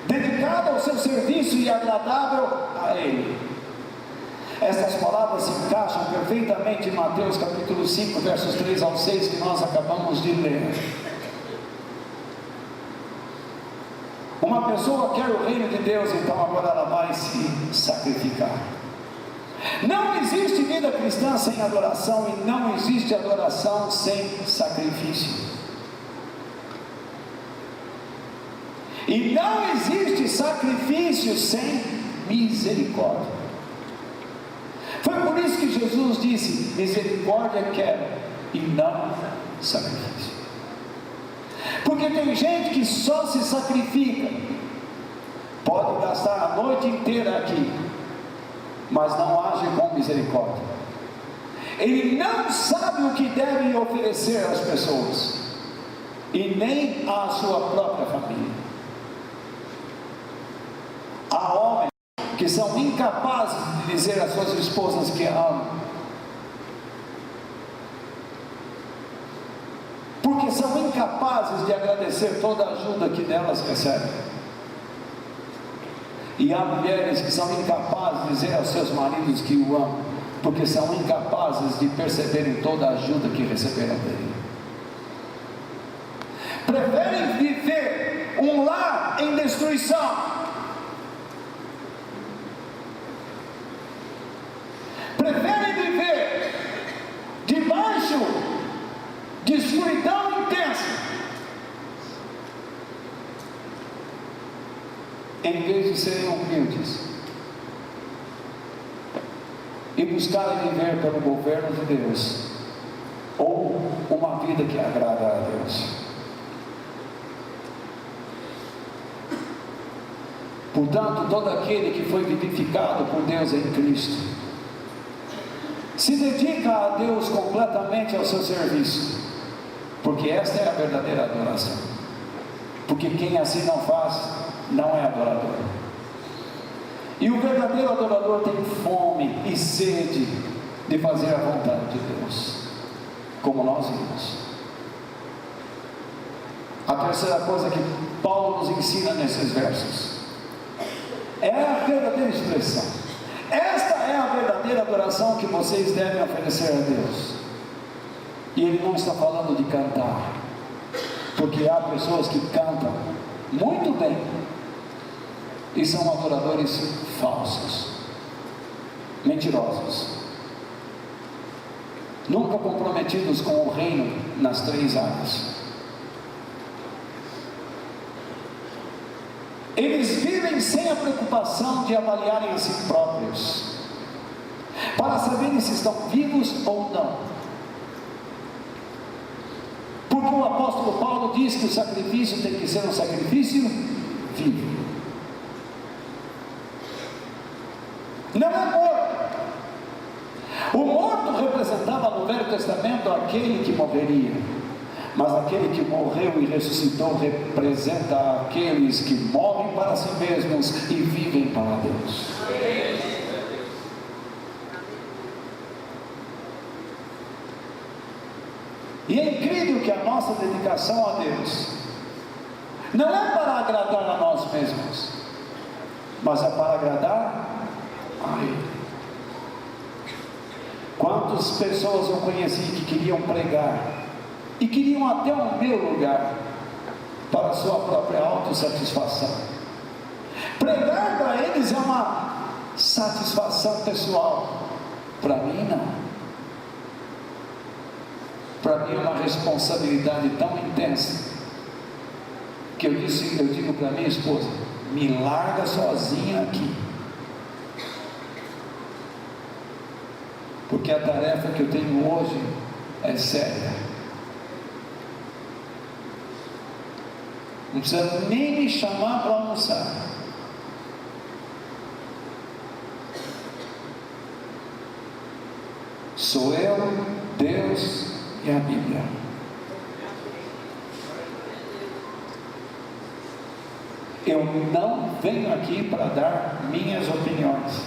dedicado ao seu serviço e agradável a Ele. Essas palavras se encaixam perfeitamente em Mateus capítulo 5, versos 3 ao 6, que nós acabamos de ler. Uma pessoa quer o reino de Deus, então agora ela vai se sacrificar. Não existe vida cristã sem adoração, e não existe adoração sem sacrifício. E não existe sacrifício sem misericórdia. Foi por isso que Jesus disse: misericórdia quero e não sacrifício. Porque tem gente que só se sacrifica, pode gastar a noite inteira aqui, mas não age com misericórdia. Ele não sabe o que deve oferecer às pessoas, e nem à sua própria família. Há homens que são incapazes de dizer às suas esposas que amam, porque são incapazes de agradecer toda a ajuda que delas recebem. E há mulheres que são incapazes de dizer aos seus maridos que o amam, porque são incapazes de perceberem toda a ajuda que receberam dele. Preferem viver um lar em destruição, preferem viver debaixo de escuridão intensa, em vez de serem humildes e buscarem viver pelo governo de Deus, ou uma vida que agrada a Deus. Portanto, todo aquele que foi vivificado por Deus em Cristo se dedica a Deus completamente ao seu serviço, porque esta é a verdadeira adoração. Porque quem assim não faz, não é adorador. E o verdadeiro adorador tem fome e sede de fazer a vontade de Deus, como nós vimos. A terceira coisa que Paulo nos ensina nesses versos é a verdadeira expressão. Esta é a verdadeira adoração que vocês devem oferecer a Deus. E ele não está falando de cantar, porque há pessoas que cantam muito bem e são adoradores falsos, mentirosos, nunca comprometidos com o reino nas três áreas. Eles vivem sem a preocupação de avaliarem a si próprios, para saberem se estão vivos ou não. Porque o apóstolo Paulo diz que o sacrifício tem que ser um sacrifício vivo. Não é morto. O morto representava no Velho Testamento aquele que morreria, mas aquele que morreu e ressuscitou representa aqueles que morrem para si mesmos e vivem para Deus. E é incrível que a nossa dedicação a Deus não é para agradar a nós mesmos, mas é para agradar a Ele. Quantas pessoas eu conheci que queriam pregar e queriam até o meu lugar para a sua própria autossatisfação. Pregar para eles é uma satisfação pessoal, para mim não. Para mim é uma responsabilidade tão intensa que eu digo para minha esposa: me larga sozinha aqui, porque a tarefa que eu tenho hoje é séria. Não precisa nem me chamar para almoçar. Sou eu, Deus e a Bíblia. Eu não venho aqui para dar minhas opiniões,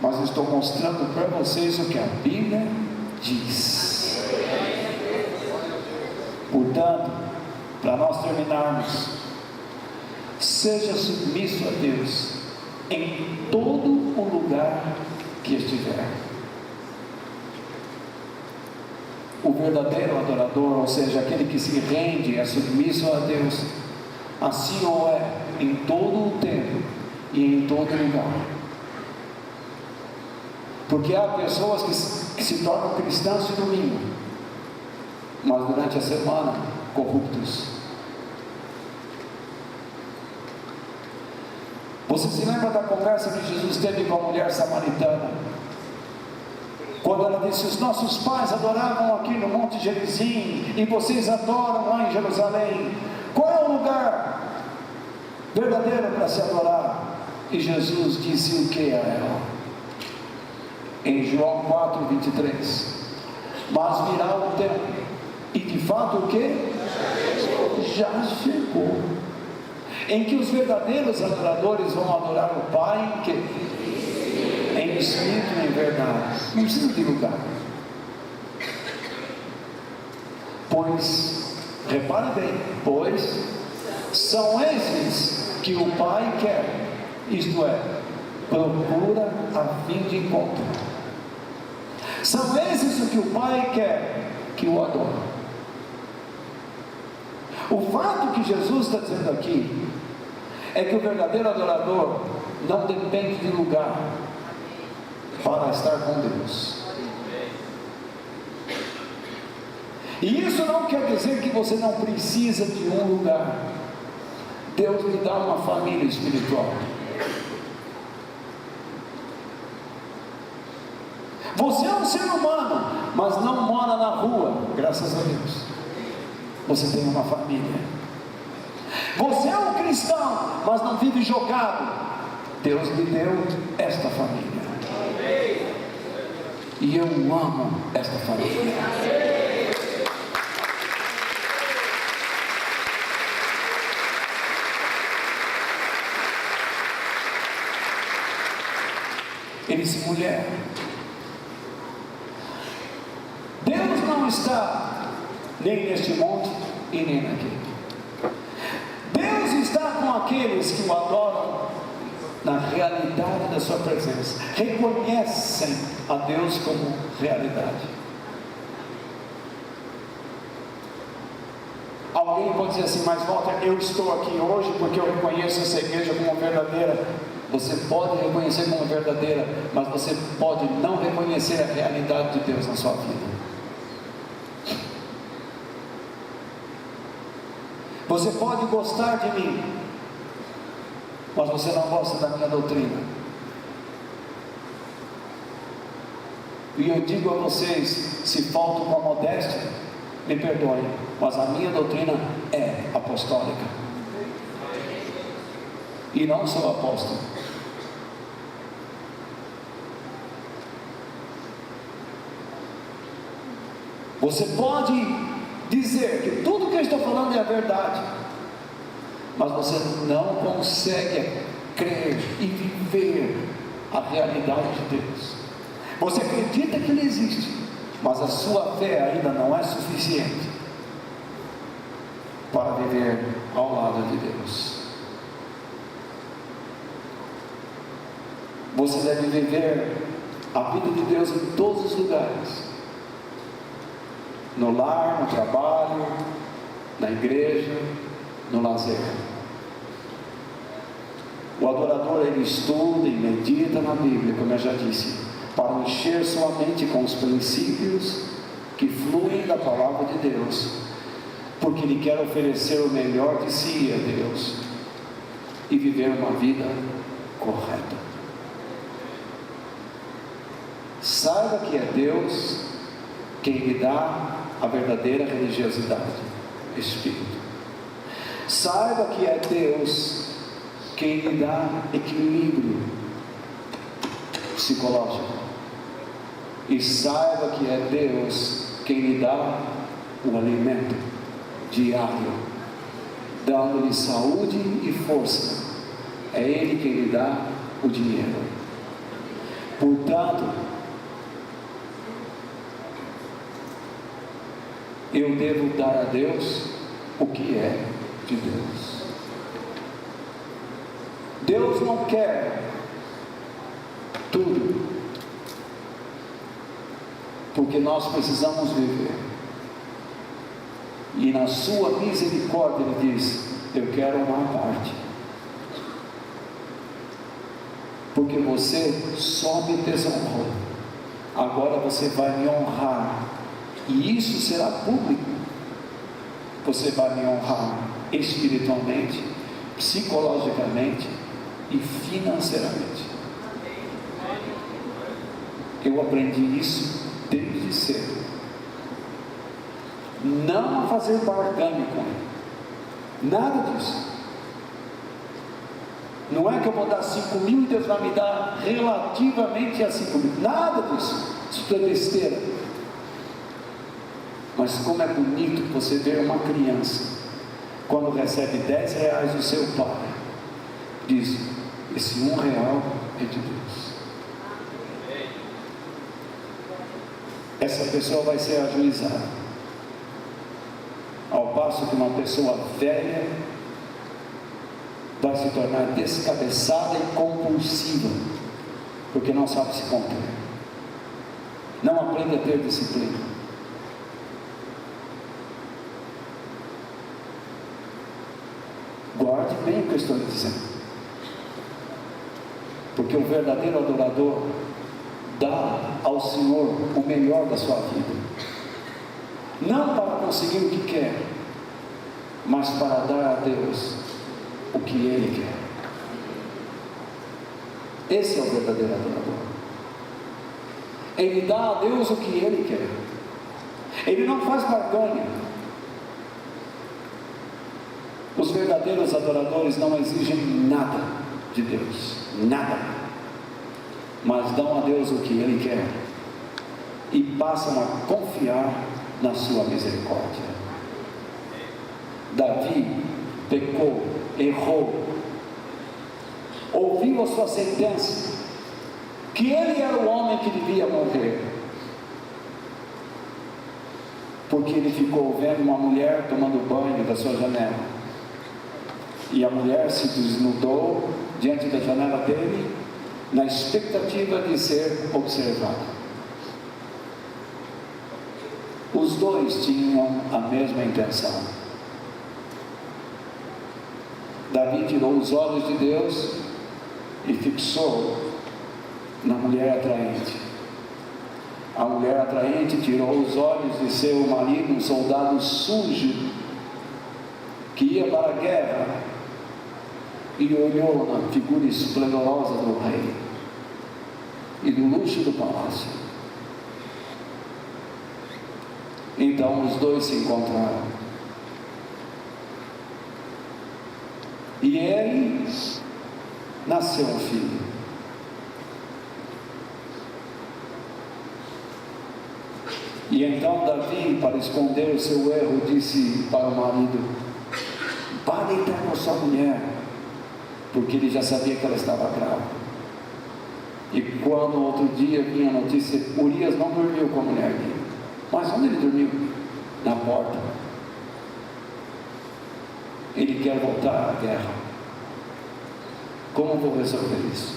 mas estou mostrando para vocês o que a Bíblia diz. Portanto, para nós terminarmos, seja submisso a Deus em todo o lugar que estiver. O verdadeiro adorador, ou seja, aquele que se rende, é submisso a Deus, assim o é em todo o tempo e em todo lugar. Porque há pessoas que se tornam cristãs de domingo, mas durante a semana corruptos. Você se lembra da conversa que Jesus teve com a mulher samaritana? Quando ela disse: os nossos pais adoravam aqui no Monte Gerizim, e vocês adoram lá em Jerusalém. Qual é o lugar verdadeiro para se adorar? E Jesus disse o que a ela? Em João 4, 23. Mas virá o tempo, e de fato o que? Já chegou, em que os verdadeiros adoradores vão adorar o Pai em que? Em espírito e em verdade. Não precisa de lugar. Pois, repare bem, pois são esses que o Pai quer, isto é, procura a fim de encontrar. São esses o que o Pai quer que o adorem. O fato que Jesus está dizendo aqui é que o verdadeiro adorador não depende de lugar para estar com Deus. E isso não quer dizer que você não precisa de um lugar. Deus lhe dá uma família espiritual. Você é um ser humano, mas não mora na rua, graças a Deus. Você tem uma família. Você é um cristão, mas não vive jogado. Deus lhe deu esta família. E eu amo esta família. Ele disse: mulher, Deus não está nem neste monte e nem naquele. Deus está com aqueles que o adoram na realidade da sua presença, reconhecem a Deus como realidade. Alguém pode dizer assim: mas Walter, eu estou aqui hoje porque eu reconheço essa igreja como verdadeira. Você pode reconhecer como verdadeira, mas você pode não reconhecer a realidade de Deus na sua vida. Você pode gostar de mim, mas você não gosta da minha doutrina. E eu digo a vocês, se falto com a modéstia, me perdoem, mas a minha doutrina é apostólica. E não sou apóstolo. Você pode dizer que tudo que eu estou falando é a verdade, mas você não consegue crer e viver a realidade de Deus. Você acredita que Ele existe, mas a sua fé ainda não é suficiente para viver ao lado de Deus. Você deve viver a vida de Deus em todos os lugares. No lar, no trabalho, na igreja, no lazer. O adorador, ele estuda e medita na Bíblia, como eu já disse, para encher sua mente com os princípios que fluem da palavra de Deus, porque ele quer oferecer o melhor de si a Deus e viver uma vida correta. Saiba que é Deus quem lhe dá a verdadeira religiosidade, espírito. Saiba que é Deus quem lhe dá equilíbrio psicológico. E saiba que é Deus quem lhe dá o alimento diário, dando-lhe saúde e força. É Ele quem lhe dá o dinheiro. Portanto, eu devo dar a Deus o que é de Deus. Deus não quer tudo, porque nós precisamos viver. E na sua misericórdia Ele diz: eu quero uma parte, porque você só me desonrou, agora você vai me honrar, e isso será público. Você vai me honrar espiritualmente, psicologicamente e financeiramente. Eu aprendi isso desde cedo. Não a fazer barganha com Ele, nada disso. Não é que eu vou dar 5 mil e Deus vai me dar relativamente a 5 mil, nada disso. Isso é besteira. Mas como é bonito você ver uma criança, quando recebe 10 reais do seu pai, diz: esse 1 real é de Deus. Essa pessoa vai ser ajuizada, ao passo que uma pessoa velha vai se tornar descabeçada e compulsiva, porque não sabe se conter, não aprende a ter disciplina. Guarde bem o que eu estou lhe dizendo, porque o verdadeiro adorador dá ao Senhor o melhor da sua vida, não para conseguir o que quer, mas para dar a Deus o que Ele quer. Esse é o verdadeiro adorador. Ele dá a Deus o que Ele quer, Ele não faz barganha. Os verdadeiros adoradores não exigem nada de Deus, nada, mas dão a Deus o que Ele quer e passam a confiar na sua misericórdia. Davi pecou, errou, ouviu a sua sentença, que ele era o homem que devia morrer, porque ele ficou vendo uma mulher tomando banho da sua janela, e a mulher se desnudou diante da janela dele, na expectativa de ser observada. Os dois tinham a mesma intenção. Davi tirou os olhos de Deus e fixou na mulher atraente. A mulher atraente tirou os olhos de seu marido, um soldado sujo, que ia para a guerra, e olhou na figura esplendorosa do rei e do luxo do palácio. Então os dois se encontraram. E ele nasceu um filho. E então Davi, para esconder o seu erro, disse para o marido: vá deitar com sua mulher, porque ele já sabia que ela estava grávida. E quando outro dia vinha a notícia, Urias não dormiu com a mulher dele. Mas onde ele dormiu? Na porta. Ele quer voltar à guerra. Como vou resolver isso?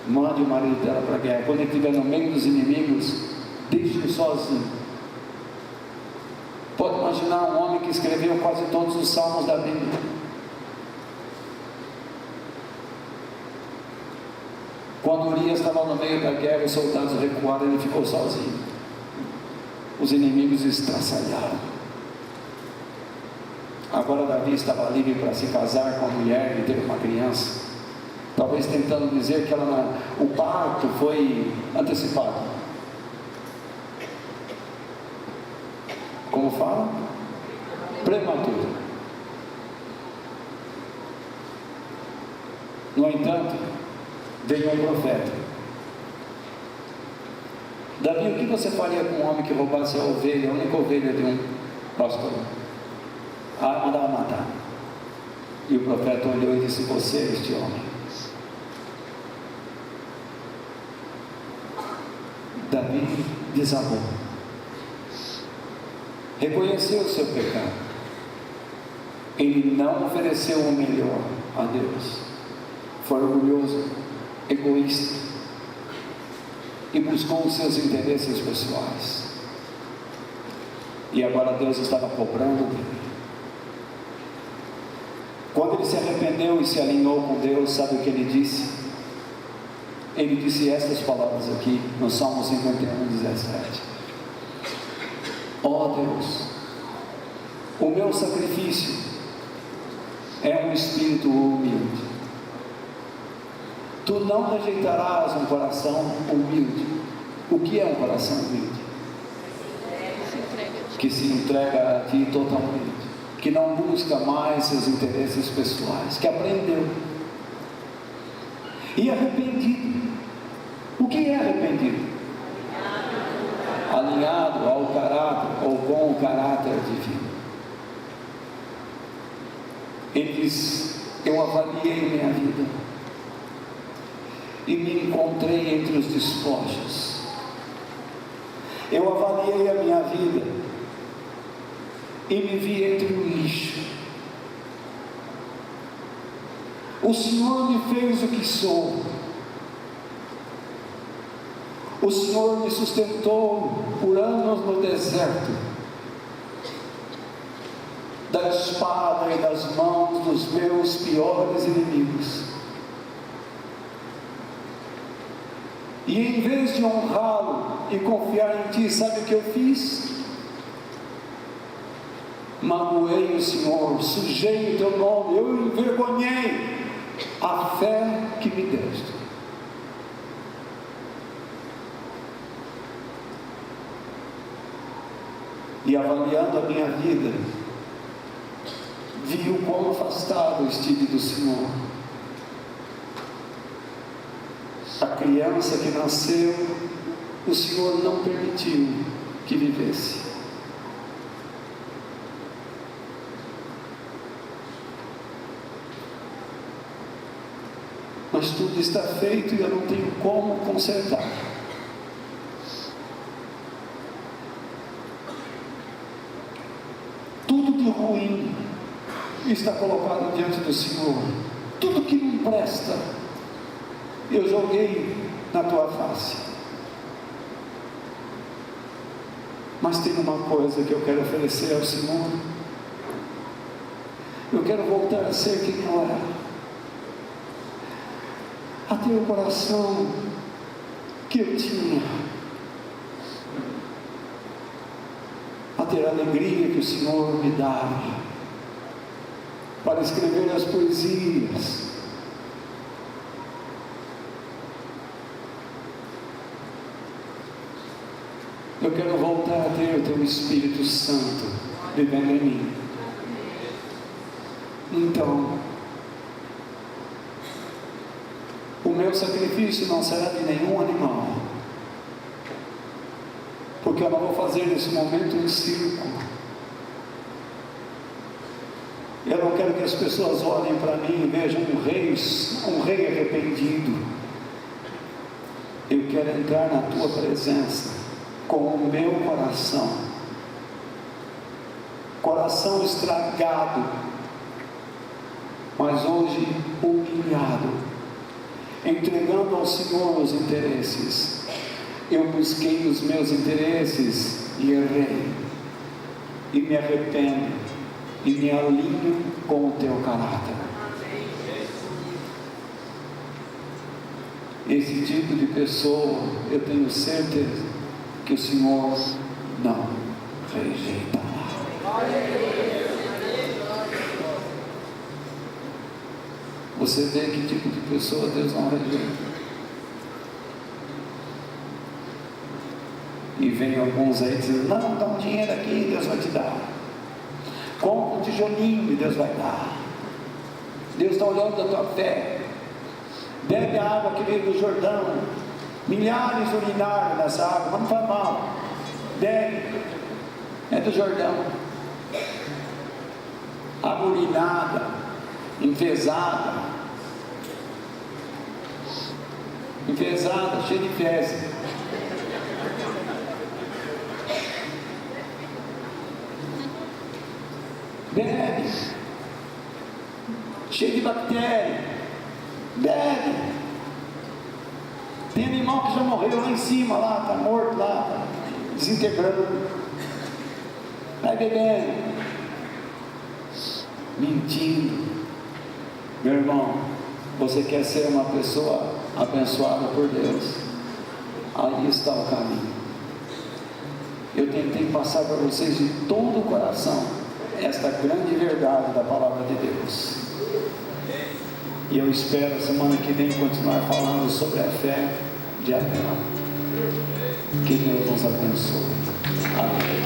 Mande o marido dela para a guerra. Quando ele estiver no meio dos inimigos, deixe-o sozinho. Pode imaginar um homem que escreveu quase todos os salmos da Bíblia. Quando Urias estava no meio da guerra, os soldados recuaram, ele ficou sozinho. Os inimigos estraçalharam. Agora Davi estava livre para se casar com a mulher e ter uma criança. Talvez tentando dizer que o parto foi antecipado. Como fala? Prematuro. No entanto, veio um profeta. Davi, o que você faria com um homem que roubasse a ovelha, a única ovelha de um pastor? Mandava matar. E o profeta olhou e disse: você é este homem. Davi desabou. Reconheceu o seu pecado. Ele não ofereceu o melhor a Deus. Foi orgulhoso, egoísta, e buscou os seus interesses pessoais. E agora Deus estava cobrando dele. Quando ele se arrependeu e se alinhou com Deus, sabe o que ele disse? Ele disse estas palavras aqui no Salmo 51:17: ó Deus, o meu sacrifício é um espírito humilde. Tu não rejeitarás um coração humilde. O que é um coração humilde? Que se entrega a ti totalmente, que não busca mais seus interesses pessoais, que aprendeu. E arrependido. O que é arrependido? Alinhado ao caráter, ou com o caráter divino. Ele diz: eu avaliei minha vida e me encontrei entre os despojos. Eu avaliei a minha vida e me vi entre o lixo. O Senhor me fez o que sou. O Senhor me sustentou por anos no deserto, da espada e das mãos dos meus piores inimigos. E em vez de honrá-lo e confiar em ti, sabe o que eu fiz? Magoei o Senhor, sujei o teu nome, eu envergonhei a fé que me deste. E avaliando a minha vida, vi o quão afastado estive do Senhor. A criança que nasceu, o Senhor não permitiu que vivesse. Mas tudo está feito e eu não tenho como consertar. Tudo de ruim está colocado diante do Senhor. Tudo que não presta, eu joguei na tua face. Mas tem uma coisa que eu quero oferecer ao Senhor. Eu quero voltar a ser quem eu era, a ter o coração que eu tinha, a ter a alegria que o Senhor me dava, para escrever as poesias, eu quero voltar a ter o teu Espírito Santo vivendo em mim. Então, o meu sacrifício não será de nenhum animal, porque eu não vou fazer nesse momento um circo. Eu não quero que as pessoas olhem para mim e vejam um rei arrependido. Eu quero entrar na tua presença com o meu coração estragado, mas hoje humilhado, entregando ao Senhor os interesses. Eu busquei os meus interesses e errei, e me arrependo, e me alinho com o teu caráter. Esse tipo de pessoa, eu tenho certeza que o Senhor não rejeitará. Você vê que tipo de pessoa Deus não rejeita. E vem alguns aí dizendo: não, dá um dinheiro aqui, Deus vai te dar. Compra um tijolinho e Deus vai dar. Deus está olhando a tua fé. Bebe a água que veio do Jordão. Milhares urinaram nessa água, mas não faz mal. Bebe. É do Jordão. Água urinada, enfesada, cheia de fezes. Bebe, cheio de bactéria. Bebe. Tem animal que já morreu lá em cima, lá, está morto lá, tá desintegrando. Vai bebendo, mentindo. Meu irmão, você quer ser uma pessoa abençoada por Deus? Aí está o caminho. Eu tentei passar para vocês de todo o coração esta grande verdade da palavra de Deus, e eu espero semana que vem continuar falando sobre a fé de Abel. Que Deus nos abençoe. Amém.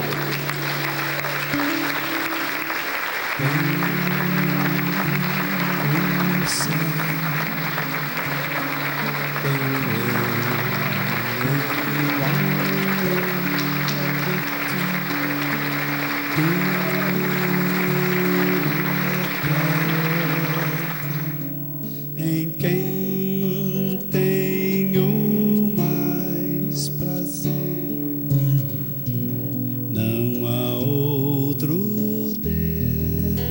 Em quem tenho mais prazer, não há outro Deus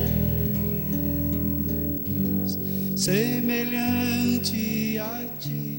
semelhante a ti.